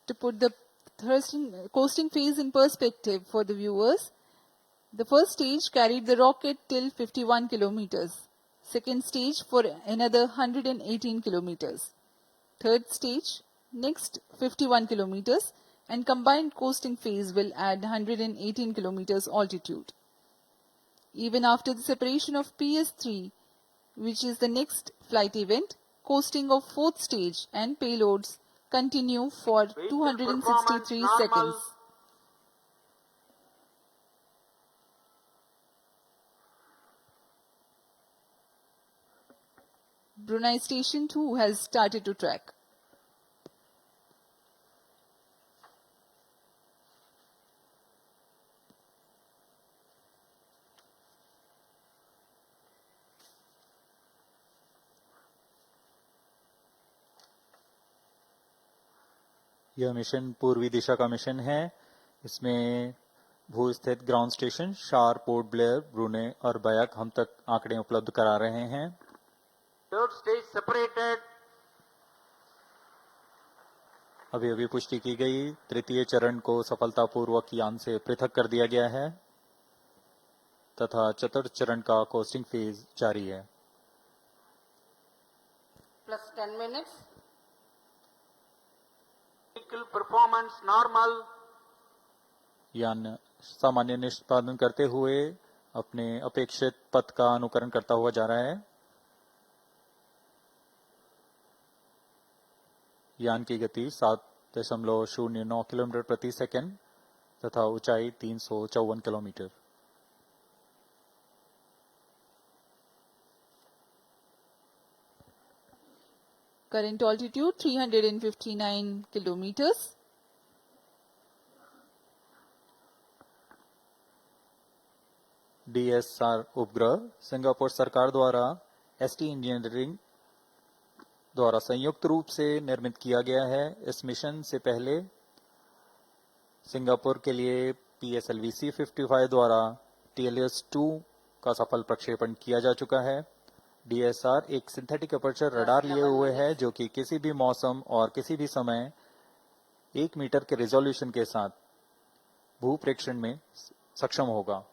S5: To put the coasting phase in perspective for the viewers, the first stage carried the rocket till 51 kilometers. Second stage for another 118 kilometers. Third stage, next 51 kilometers, and combined coasting phase will add 118 kilometers altitude. Even after the separation of PS3, which is the next flight event, coasting of fourth stage and payloads continue for 263 seconds. Brunei Station 2 has started to track.
S4: यह mission पूर्वी दिशा का mission है। इसमें भू स्थित ground station शार, port Blair, ब्रूने और बयाक हम तक आंकड़े उपलब्ध करा रहे हैं।
S10: Third stage separated.
S4: अभी अभी पुष्टि की गई, तृतीय चरण को सफलतापूर्वक यान से पृथक कर दिया गया है तथा चतुर्थ चरण का कोस्टिंग फेज जारी है।
S2: Plus 10 minutes.
S10: Vehicle performance normal.
S4: यान सामान्य निष्पादन करते हुए अपने अपेक्षित पथ का अनुकरण करता हुआ जा रहा है। यान की गति 7.09 किलोमीटर प्रति सेकंड तथा ऊंचाई 354 kilometre.
S5: Current altitude 359 kilometers.
S4: DS-SAR उपग्रह सिंगापुर सरकार द्वारा ST इंजीनियरिंग द्वारा संयुक्त रूप से निर्मित किया गया है। इस मिशन से पहले सिंगापुर के लिए PSLV-C56 द्वारा TLS-2 का सफल प्रक्षेपण किया जा चुका है। DS-SAR एक सिंथेटिक अपर्चर रडार लिए हुए है जो कि किसी भी मौसम और किसी भी समय 1 मीटर के रेजोल्यूशन के साथ भू प्रेक्षण में सक्षम होगा।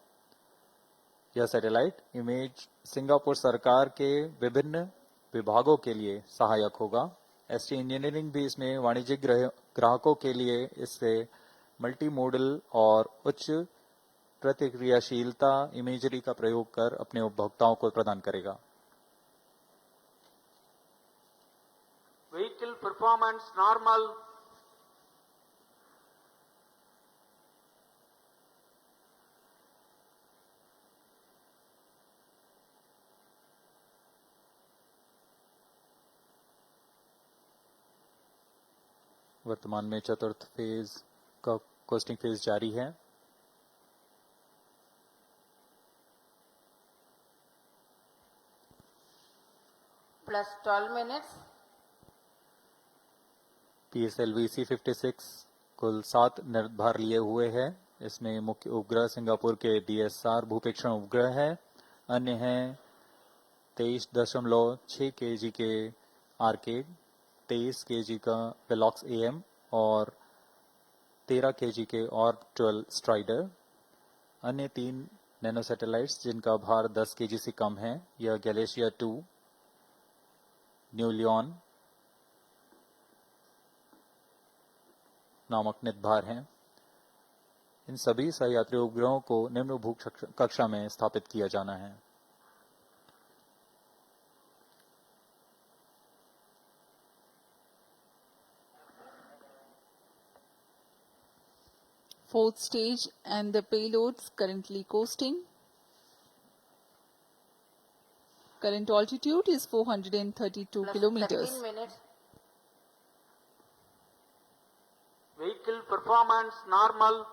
S4: यह सैटेलाइट इमेज सिंगापुर सरकार के विभिन्न विभागों के लिए सहायक होगा। ST इंजीनियरिंग भी इसमें वाणिज्यिक ग्राहकों के लिए इससे मल्टी मॉडल और उच्च प्रतिक्रियाशीलता इमेजरी का प्रयोग कर अपने उपभोक्ताओं को प्रदान करेगा।
S10: Vehicle performance normal.
S4: वर्तमान में चतुर्थ फेज का कोस्टिंग फेज जारी है।
S2: plus 12 minutes.
S4: PSLV-C56 कुल 7 निर्धार लिए हुए है। इसमें मुख्य उपग्रह सिंगापुर के DS-SAR भूपेक्षण उपग्रह है। अन्य हैं 23.6 kg के आर्केड, 23 kg का वेलॉक्स AM और 13 kg के और 12 स्ट्राइडर। अन्य 3 नैनो सैटेलाइट्स जिनका भार 10 kg से कम है, यह गैलेशिया 2, न्यू लियोन नामक निर्धार हैं। इन सभी सहयात्री उपग्रहों को निम्न भू कक्षा में स्थापित किया जाना है।
S5: Fourth stage and the payloads currently coasting. Current altitude is 432
S2: plus
S5: kilometers.
S2: 13 minutes.
S10: Vehicle performance normal.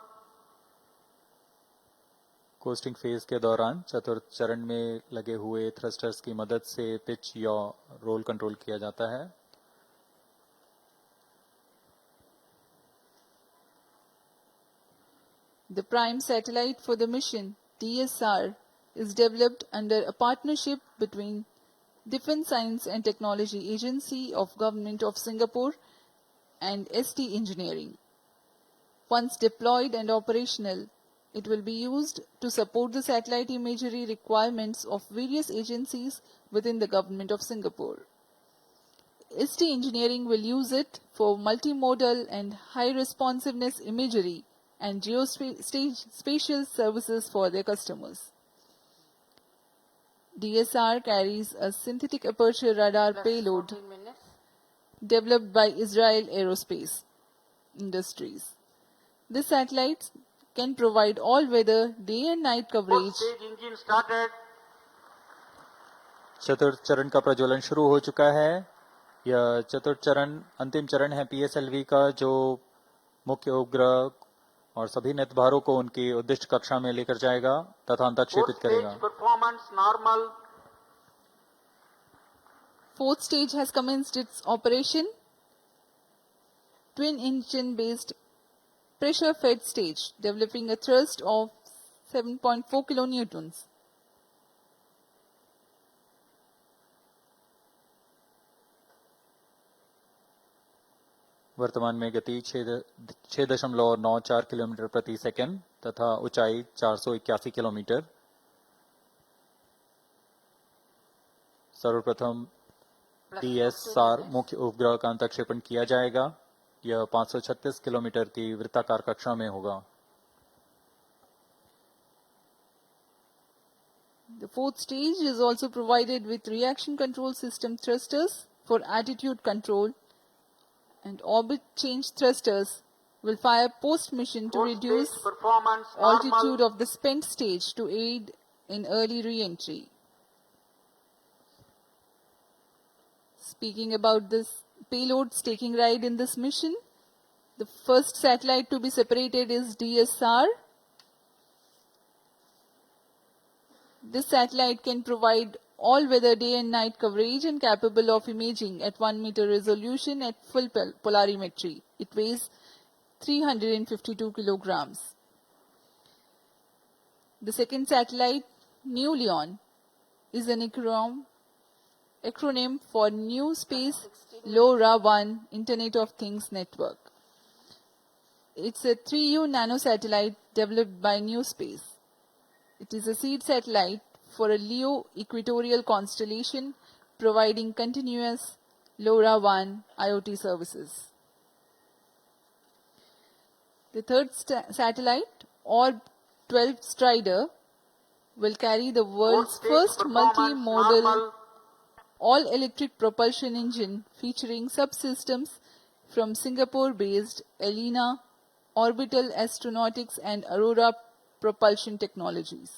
S4: Costing phase के दौरान चतुर्थ चरण में लगे हुए थ्रस्टर्स की मदद से पिच या रोल कंट्रोल किया जाता है।
S5: The prime satellite for the mission, DS-SAR, is developed under a partnership between Defence Science and Technology Agency of Government of Singapore and ST Engineering. Once deployed and operational, it will be used to support the satellite imagery requirements of various agencies within the Government of Singapore. ST Engineering will use it for multimodal and high responsiveness imagery and geospatial services for their customers. DS-SAR carries a synthetic aperture radar
S2: plus
S5: payload
S2: 14 minutes.
S5: developed by Israel Aerospace Industries. This satellite can provide all-weather day and night
S10: Fourth
S5: coverage.
S10: stage engine started.
S4: चतुर्थ चरण का प्रज्वलन शुरू हो चुका है। यह चतुर्थ चरण अंतिम चरण है PSLV का, जो मुख्य उपग्रह और सभी निर्धारों को उनकी उद्दिष्ट कक्षा में लेकर जाएगा तथा अंतक्षेपित
S10: Fourth
S4: करेगा।
S10: stage performance normal.
S5: Fourth stage has commenced its operation. Twin engine based pressure fed stage developing a thrust of 7.4 kilonewtons.
S4: वर्तमान में गति 6.94 किलोमीटर प्रति सेकंड तथा ऊंचाई 481 किलोमीटर। सर्वप्रथम DS-SAR मुख्य उपग्रह का अंतक्षेपण किया जाएगा। यह 536 किलोमीटर की वृत्ताकार कक्षा में होगा।
S5: The fourth stage is also provided with reaction control system thrusters for attitude control, and orbit change thrusters will fire post-mission to
S10: Fourth
S5: reduce
S10: stage performance normal.
S5: altitude of the spent stage to aid in early re-entry. Speaking about this payloads taking ride in this mission, the first satellite to be separated is DS-SAR. This satellite can provide all-weather day and night coverage and capable of imaging at 1 meter resolution at full polarimetry. It weighs 352 kilograms. The second satellite, New Leon, is an acronym for New Space LoRaWAN Internet of Things Network. It's a 3U nanosatellite developed by New Space. It is a seed satellite for a LEO equatorial constellation providing continuous LoRaWAN IoT services. The third satellite, Orb 12th Strider will carry the world's first multi-modal all-electric propulsion engine featuring subsystems from Singapore-based ELINA Orbital Astronautics and Aurora Propulsion Technologies.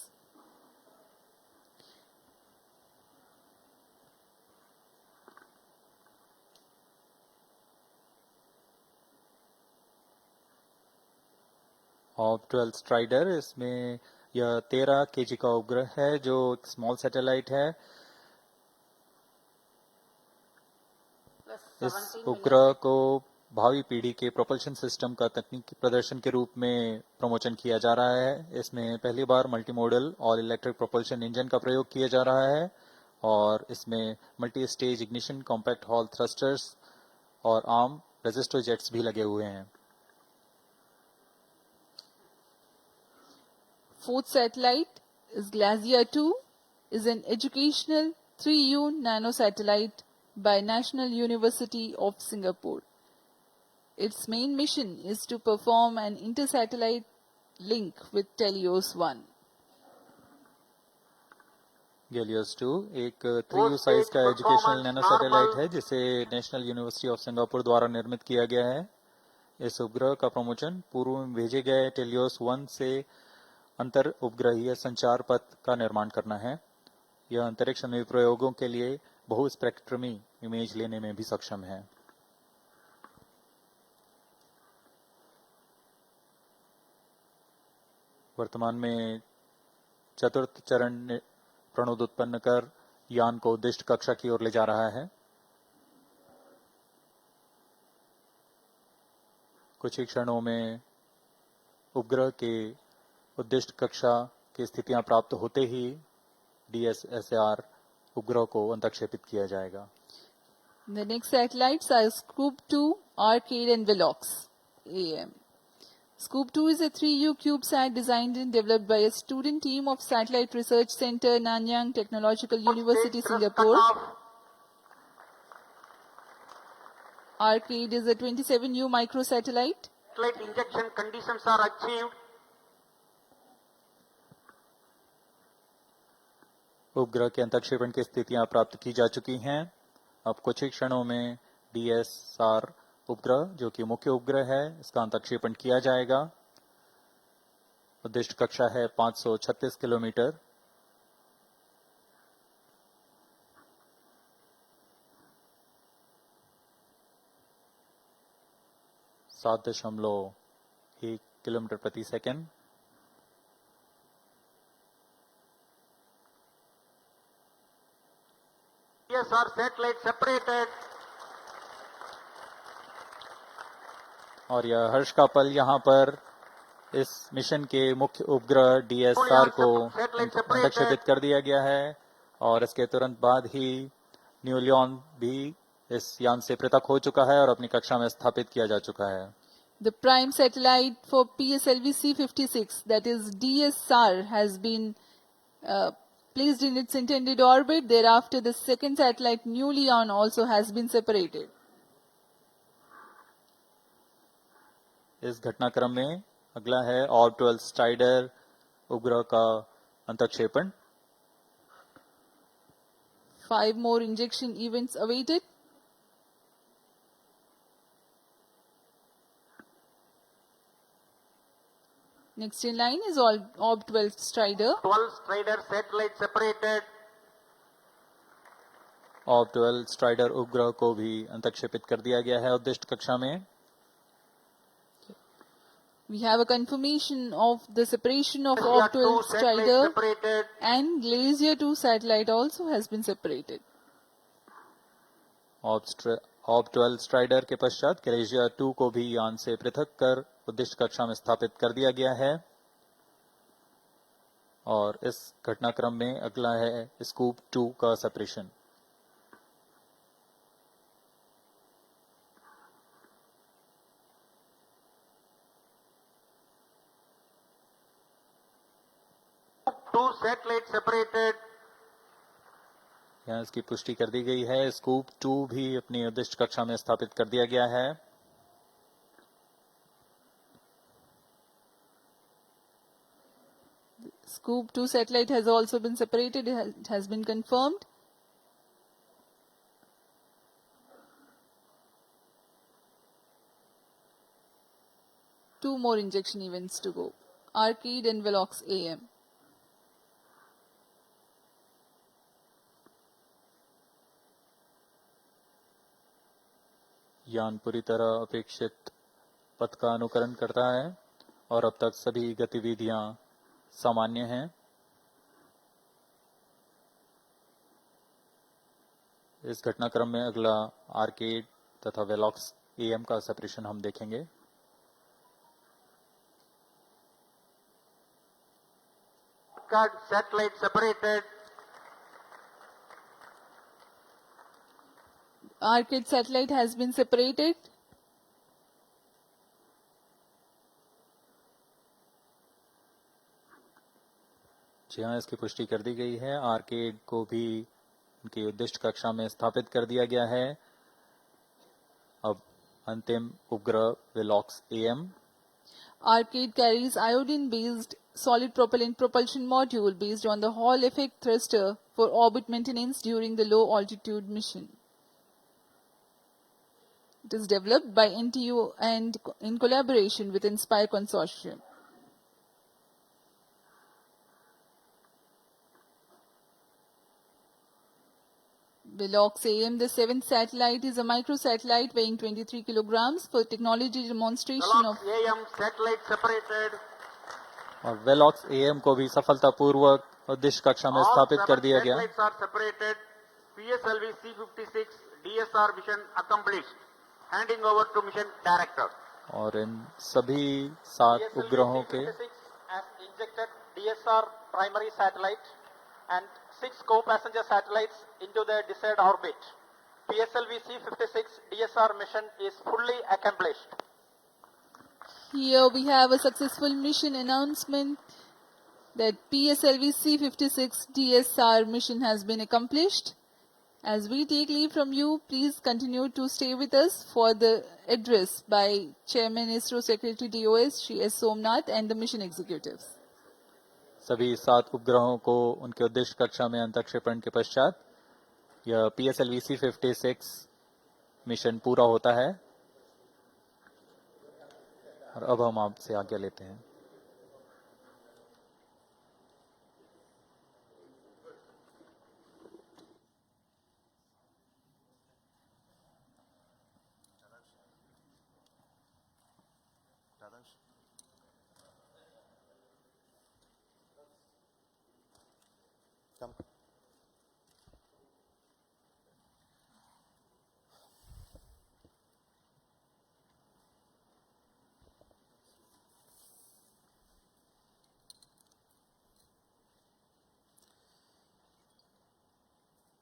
S4: Of 12 strider, इसमें यह 13 KG का उपग्रह है जो एक small satellite है।
S2: plus
S4: इस
S2: 17
S4: उपग्रह को भावी पीढ़ी के प्रोपल्शन सिस्टम का तकनीकी प्रदर्शन के रूप में प्रमोशन किया जा रहा है। इसमें पहली बार मल्टी मॉडल और इलेक्ट्रिक प्रोपल्शन इंजन का प्रयोग किया जा रहा है और इसमें multi stage ignition, compact hall thrusters और आर्म रेजिस्टर जेट्स भी लगे हुए हैं।
S5: Fourth satellite is Glacier 2, is an educational 3U nanosatellite by National University of Singapore. Its main mission is to perform an inter-satellite link with Telugu-1.
S4: गैलियस 2 एक 3U size का educational nano satellite है जिसे national university of Singapore द्वारा निर्मित किया गया है। इस उपग्रह का प्रमोशन पूर्व में भेजे गए टेलियोस-1 से अंतर उपग्रहीय संचार पथ का निर्माण करना है। यह अंतरिक्ष अनुप्रयोगों के लिए बहुस्पेक्ट्रमी इमेज लेने में भी सक्षम है। वर्तमान में चतुर्थ चरण प्रणोद उत्पन्न कर यान को उद्दिष्ट कक्षा की ओर ले जा रहा है। कुछ ही क्षणों में उपग्रह के उद्दिष्ट कक्षा की स्थितियां प्राप्त होते ही DS-SAR उपग्रह को अंतक्षेपित किया जाएगा।
S5: The next satellites are Scoop 2, Arcade and Velox AM. Scoop 2 is a 3U CubeSat designed and developed by a student team of Satellite Research Center, Nanyang Technological University, Singapore. Arcade is a 27U microsatellite.
S10: Satellite injection conditions are achieved.
S4: उपग्रह के अंतक्षेपण की स्थितियां प्राप्त की जा चुकी हैं। अब कुछ ही क्षणों में DS-SAR उपग्रह, जो कि मुख्य उपग्रह है, इसका अंतक्षेपण किया जाएगा। उद्दिष्ट कक्षा है 536 किलोमीटर। सात 7.1 किलोमीटर प्रति सेकंड।
S10: DS-SAR satellite separated.
S4: और यह हर्ष का पल यहाँ पर इस मिशन के मुख्य उपग्रह DS-SAR को अंतक्षेपित कर दिया गया है और इसके तुरंत बाद ही न्यूलियन भी इस यान से पृथक हो चुका है और अपनी कक्षा में स्थापित किया जा चुका है।
S5: The prime satellite for PSLV-C56, that is DS-SAR, has been placed in its intended orbit. Thereafter, the second satellite, Nulion, also has been separated.
S4: इस घटनाक्रम में अगला है ऑर्ब 12 स्ट्राइडर उपग्रह का अंतक्षेपण।
S5: 5 more injection events awaited. Next in line is Orb 12 Strider.
S10: 12 Strider satellite separated.
S4: ऑर्ब 12 strider उपग्रह को भी अंतक्षेपित कर दिया गया है उद्दिष्ट कक्षा में।
S5: We have a confirmation of the separation of Orb 12 Strider and Glacier 2 satellite also has been separated.
S4: ऑर्ब 12 strider के पश्चात ग्लेशियर 2 को भी यान से पृथक कर उद्दिष्ट कक्षा में स्थापित कर दिया गया है और इस घटनाक्रम में अगला है स्कूप 2 का सेपरेशन।
S10: Two satellites separated.
S4: यहाँ इसकी पुष्टि कर दी गई है। स्कूप 2 भी अपनी उद्दिष्ट कक्षा में स्थापित कर दिया गया है।
S5: Scoop 2 satellite has also been separated. It has been confirmed. Two more injection events to go. Arcade and Velox AM.
S4: यान पूरी तरह अपेक्षित पथ का अनुकरण करता है और अब तक सभी गतिविधियां सामान्य हैं। इस घटनाक्रम में अगला आर्केड तथा वेलॉक्स एएम का सेपरेशन हम देखेंगे।
S10: Satellite separated.
S5: Arcade satellite has been separated.
S4: जी हाँ, इसकी पुष्टि कर दी गई है। आर्केड को भी उनकी उद्दिष्ट कक्षा में स्थापित कर दिया गया है। अब अंतिम उपग्रह Velox am.
S5: Arcade carries iodine-based solid propellant propulsion module based on the Hall effect thruster for orbit maintenance during the low altitude mission. It is developed by NTU and in collaboration with Inspire Consortium. Velox AM, the seventh satellite, is a microsatellite weighing 23 kilograms for technology demonstration of
S10: AM satellite separated.
S4: और Velox am को भी सफलतापूर्वक उद्दिष्ट कक्षा में स्थापित कर दिया गया।
S10: Satellites are separated. PSLV-C56 DS-SAR mission accomplished. Handing over to mission director.
S4: और इन सभी 7 उपग्रहों के
S1: PSLV-C56 has injected DS-SAR primary satellite and 6 co-passenger satellites into their desired orbit. PSLV-C56 DS-SAR mission is fully accomplished.
S5: Here we have a successful mission announcement that PSLV-C56 DS-SAR mission has been accomplished. As we take leave from you, please continue to stay with us for the address by Chairman ISRO Secretary DOS Shri S. Somnath and the mission executives.
S4: सभी 7 उपग्रहों को उनके उद्दिष्ट कक्षा में अंतःक्षेपण के पश्चात यह PSLV-C56 मिशन पूरा होता है और अब हम आपसे आज्ञा लेते हैं।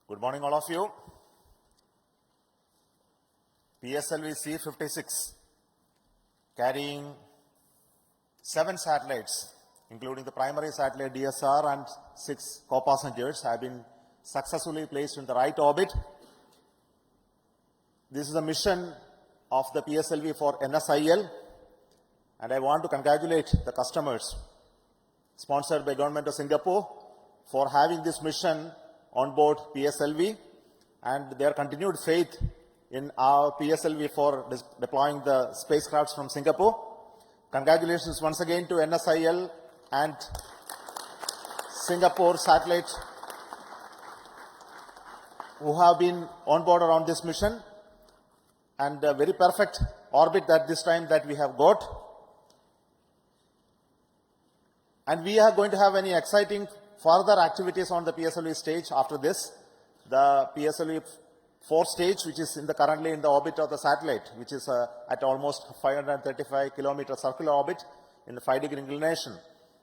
S12: Good morning, all of you. PSLV-C56, carrying 7 satellites, including the primary satellite DS-SAR and 6 co-passengers, have been successfully placed in the right orbit. This is a mission of the PSLV for NSIL, and I want to congratulate the customers, sponsored by Government of Singapore, for having this mission on board PSLV and their continued faith in our PSLV for deploying the spacecrafts from Singapore. Congratulations once again to NSIL and Singapore satellite who have been on board around this mission, and a very perfect orbit at this time that we have got. And we are going to have any exciting further activities on the PSLV stage after this. The PSLV-4 stage, which is currently in the orbit of the satellite, which is at almost 535 kilometer circular orbit in the 5-degree inclination,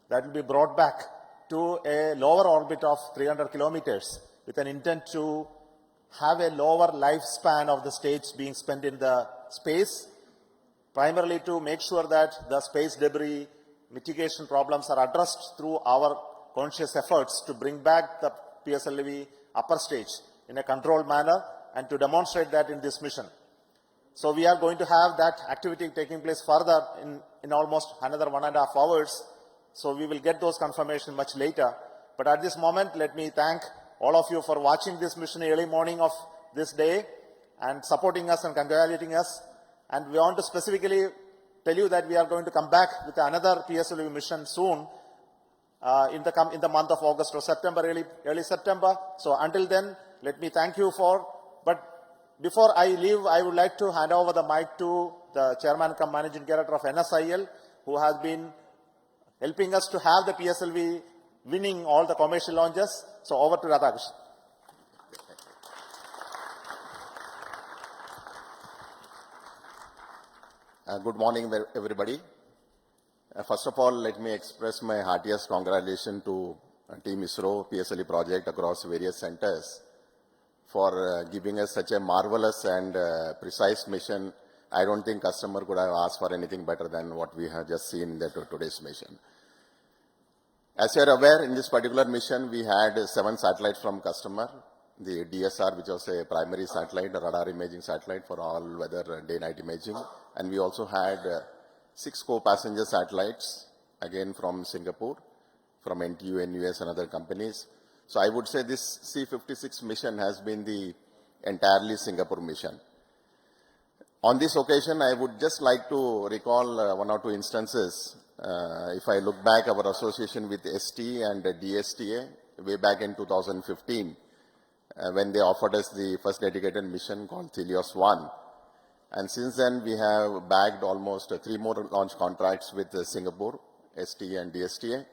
S12: that will be brought back to a lower orbit of 300 kilometers with an intent to have a lower lifespan of the stage being spent in the space, primarily to make sure that the space debris mitigation problems are addressed through our conscious efforts to bring back the PSLV upper stage in a controlled manner and to demonstrate that in this mission. So we are going to have that activity taking place further in almost another 1.5 hours So we will get those confirmation much later. But at this moment, let me thank all of you for watching this mission early morning of this day and supporting us and congratulating us. And we want to specifically tell you that we are going to come back with another PSLV mission soon in the month of August or September, early September. So until then, let me thank you for. But before I leave, I would like to hand over the mic to the Chairman cum Managing Director of NSIL, who has been helping us to have the PSLV winning all the commercial launches. So over to Radhakrishnan.
S13: Good morning, everybody. First of all, let me express my heartiest congratulations to Team ISRO PSLV project across various centers for giving us such a marvelous and precise mission. I don't think customer could have asked for anything better than what we have just seen in today's mission. As you are aware, in this particular mission, we had 7 satellites from customer. The DS-SAR, which was a primary satellite, a radar imaging satellite for all weather day-night imaging. And we also had 6 co-passenger satellites, again from Singapore, from NTU, NUS and other companies. So I would say this C56 mission has been the entirely Singapore mission. On this occasion, I would just like to recall 1 or 2 instances. If I look back our association with ST and DSTA way back in 2015, when they offered us the first dedicated mission called Helios 1. And since then, we have bagged almost 3 more launch contracts with Singapore, ST and DSTA.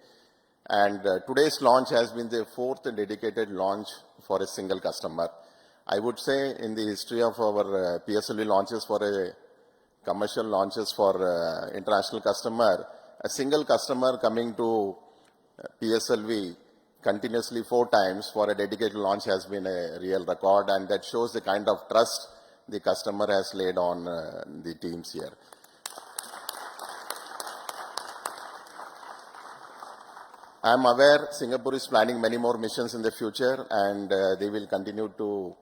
S13: And today's launch has been the 4th dedicated launch for a single customer. I would say in the history of our PSLV launches for a commercial launches for international customer, a single customer coming to PSLV continuously 4 times for a dedicated launch has been a real record, and that shows the kind of trust the customer has laid on the teams here. I am aware Singapore is planning many more missions in the future, and they will continue to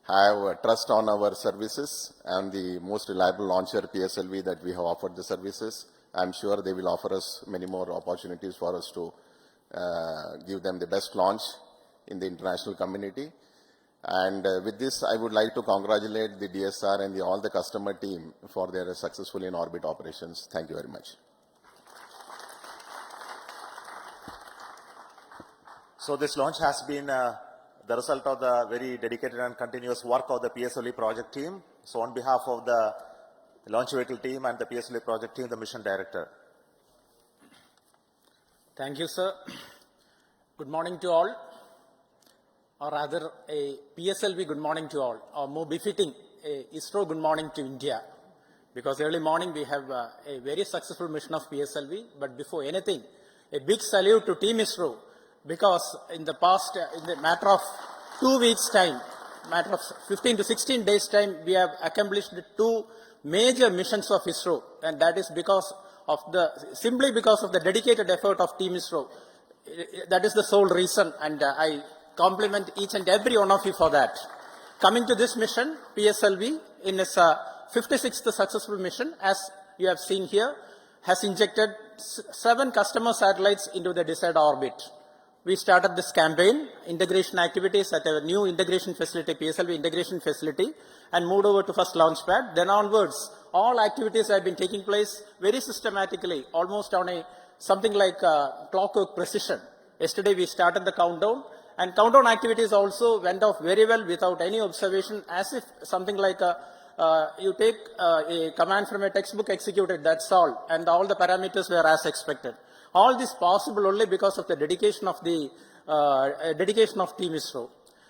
S13: have trust on our services and the most reliable launcher PSLV that we have offered the services. I am sure they will offer us many more opportunities for us to give them the best launch in the international community. And with this, I would like to congratulate the DS-SAR and all the customer team for their successful in-orbit operations. Thank you very much.
S12: So this launch has been the result of the very dedicated and continuous work of the PSLV project team. So on behalf of the launch vehicle team and the PSLV project team, the mission director.
S1: Thank you, sir. Good morning to all, or rather a PSLV good morning to all, or more befitting a ISRO good morning to India. Because early morning we have a very successful mission of PSLV, but before anything, a big salute to Team ISRO, because in the past, in the matter of 2 weeks time, matter of 15 to 16 days time, we have accomplished 2 major missions of ISRO, and that is simply because of the dedicated effort of Team ISRO. That is the sole reason, and I compliment each and every one of you for that. Coming to this mission, PSLV, in its 56th successful mission, as you have seen here, has injected 7 customer satellites into the desired orbit. We started this campaign, integration activities at a new integration facility, PSLV integration facility, and moved over to first launch pad. Then onwards, all activities have been taking place very systematically, almost on something like clockwork precision. Yesterday we started the countdown, and countdown activities also went off very well without any observation, as if something like you take a command from a textbook executed, that's all, and all the parameters were as expected. All this possible only because of the dedication of Team ISRO.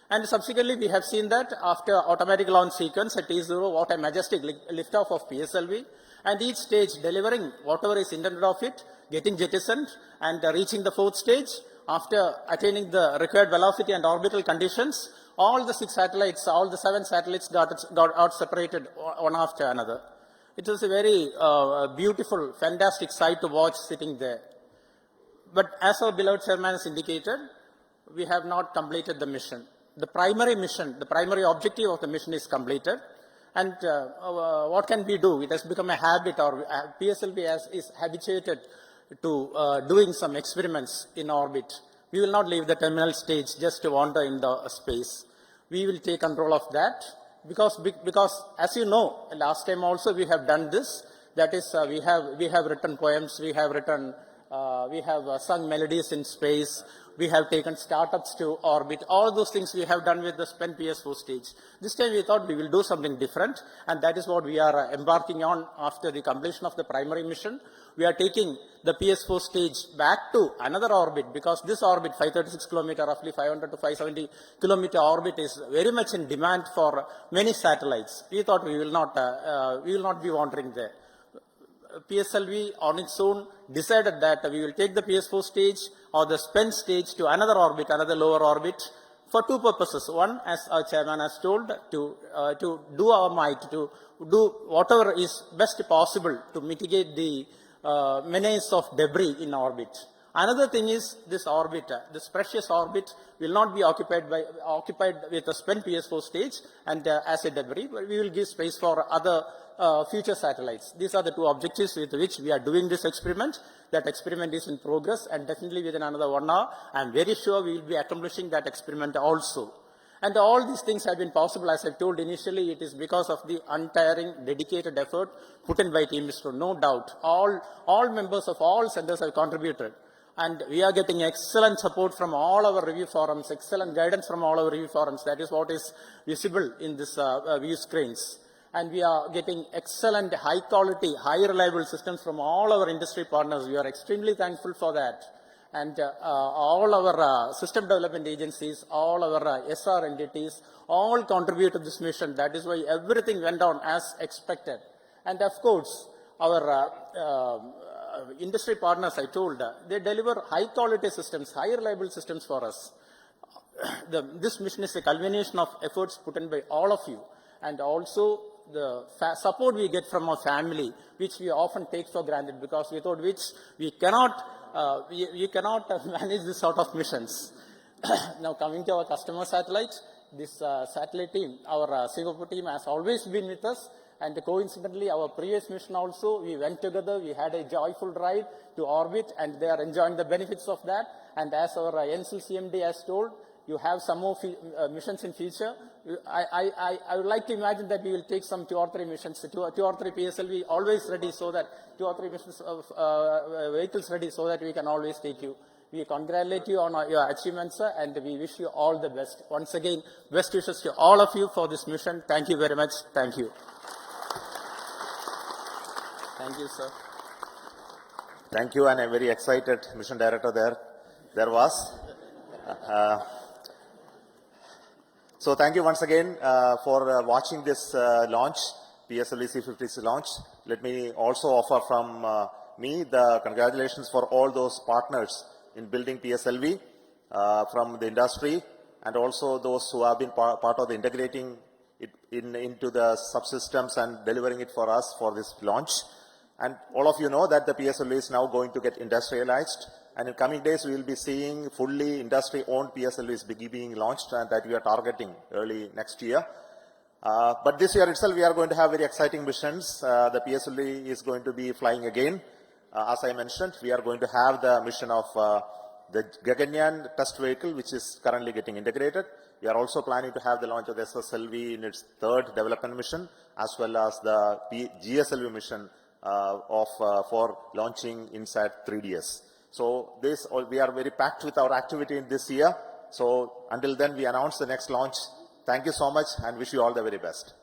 S1: And subsequently, we have seen that after automatic launch sequence at T0, what a majestic liftoff of PSLV, and each stage delivering whatever is intended of it, getting jettisoned and reaching the 4th stage. After attaining the required velocity and orbital conditions, all the 6 satellites, all the 7 satellites got out separated one after another. It was a very beautiful, fantastic sight to watch sitting there. But as our beloved chairman has indicated, we have not completed the mission. The primary mission, the primary objective of the mission is completed. And what can we do? It has become a habit, or PSLV is habituated
S14: to doing some experiments in orbit. We will not leave the terminal stage just to wander in the space. We will take control of that because as you know, last time also we have done this. That is, we have written poems, we have sung melodies in space, we have taken startups to orbit. All those things we have done with the spent PS4 stage. This time we thought we will do something different, and that is what we are embarking on after the completion of the primary mission. We are taking the PS4 stage back to another orbit, because this orbit, 536 kilometer, roughly 500 to 570 kilometer orbit, is very much in demand for many satellites. We thought we will not be wandering there. PSLV on its own decided that we will take the PS4 stage or the spent stage to another orbit, another lower orbit, for two purposes. One, as our chairman has told, to do our might, to do whatever is best possible to mitigate the menace of debris in orbit. Another thing is this orbit, this precious orbit will not be occupied with a spent PS4 stage and as a debris, but we will give space for other future satellites. These are the two objectives with which we are doing this experiment. That experiment is in progress, and definitely within another 1 hour, I am very sure we will be accomplishing that experiment also. And all these things have been possible, as I told initially, it is because of the untiring, dedicated effort put in by Team ISRO, no doubt. All members of all centers have contributed. And we are getting excellent support from all our review forums, excellent guidance from all our review forums. That is what is visible in this view screens. And we are getting excellent, high quality, high reliable systems from all our industry partners. We are extremely thankful for that. And all our system development agencies, all our SR entities, all contribute to this mission. That is why everything went on as expected. And of course, our industry partners, I told, they deliver high quality systems, high reliable systems for us. This mission is a culmination of efforts put in by all of you, and also the support we get from our family, which we often take for granted, because without which we cannot manage this sort of missions. Now coming to our customer satellite, this satellite team, our Singapore team has always been with us, and coincidentally our previous mission also, we went together, we had a joyful ride to orbit, and they are enjoying the benefits of that. And as our NCL CMD has told, you have some more missions in future. I would like to imagine that we will take some 2 or 3 missions, 2 or 3 PSLV always ready, so that 2 or 3 missions of vehicles ready, so that we can always take you. We congratulate you on your achievements, sir, and we wish you all the best. Once again, best wishes to all of you for this mission. Thank you very much. Thank you. Thank you, sir.
S12: Thank you, and I'm very excited, Mission Director there was. So thank you once again for watching this launch, PSLV-C56 launch. Let me also offer from me the congratulations for all those partners in building PSLV from the industry, and also those who have been part of the integrating it into the subsystems and delivering it for us for this launch. And all of you know that the PSLV is now going to get industrialized, and in coming days we will be seeing fully industry-owned PSLVs being launched, and that we are targeting early next year. But this year itself we are going to have very exciting missions. The PSLV is going to be flying again. As I mentioned, we are going to have the mission of the Gaganyaan test vehicle, which is currently getting integrated. We are also planning to have the launch of the SSLV in its 3rd development mission, as well as the GSLV mission for launching INSAT 3DS. So we are very packed with our activity in this year. So until then, we announce the next launch. Thank you so much, and wish you all the very best.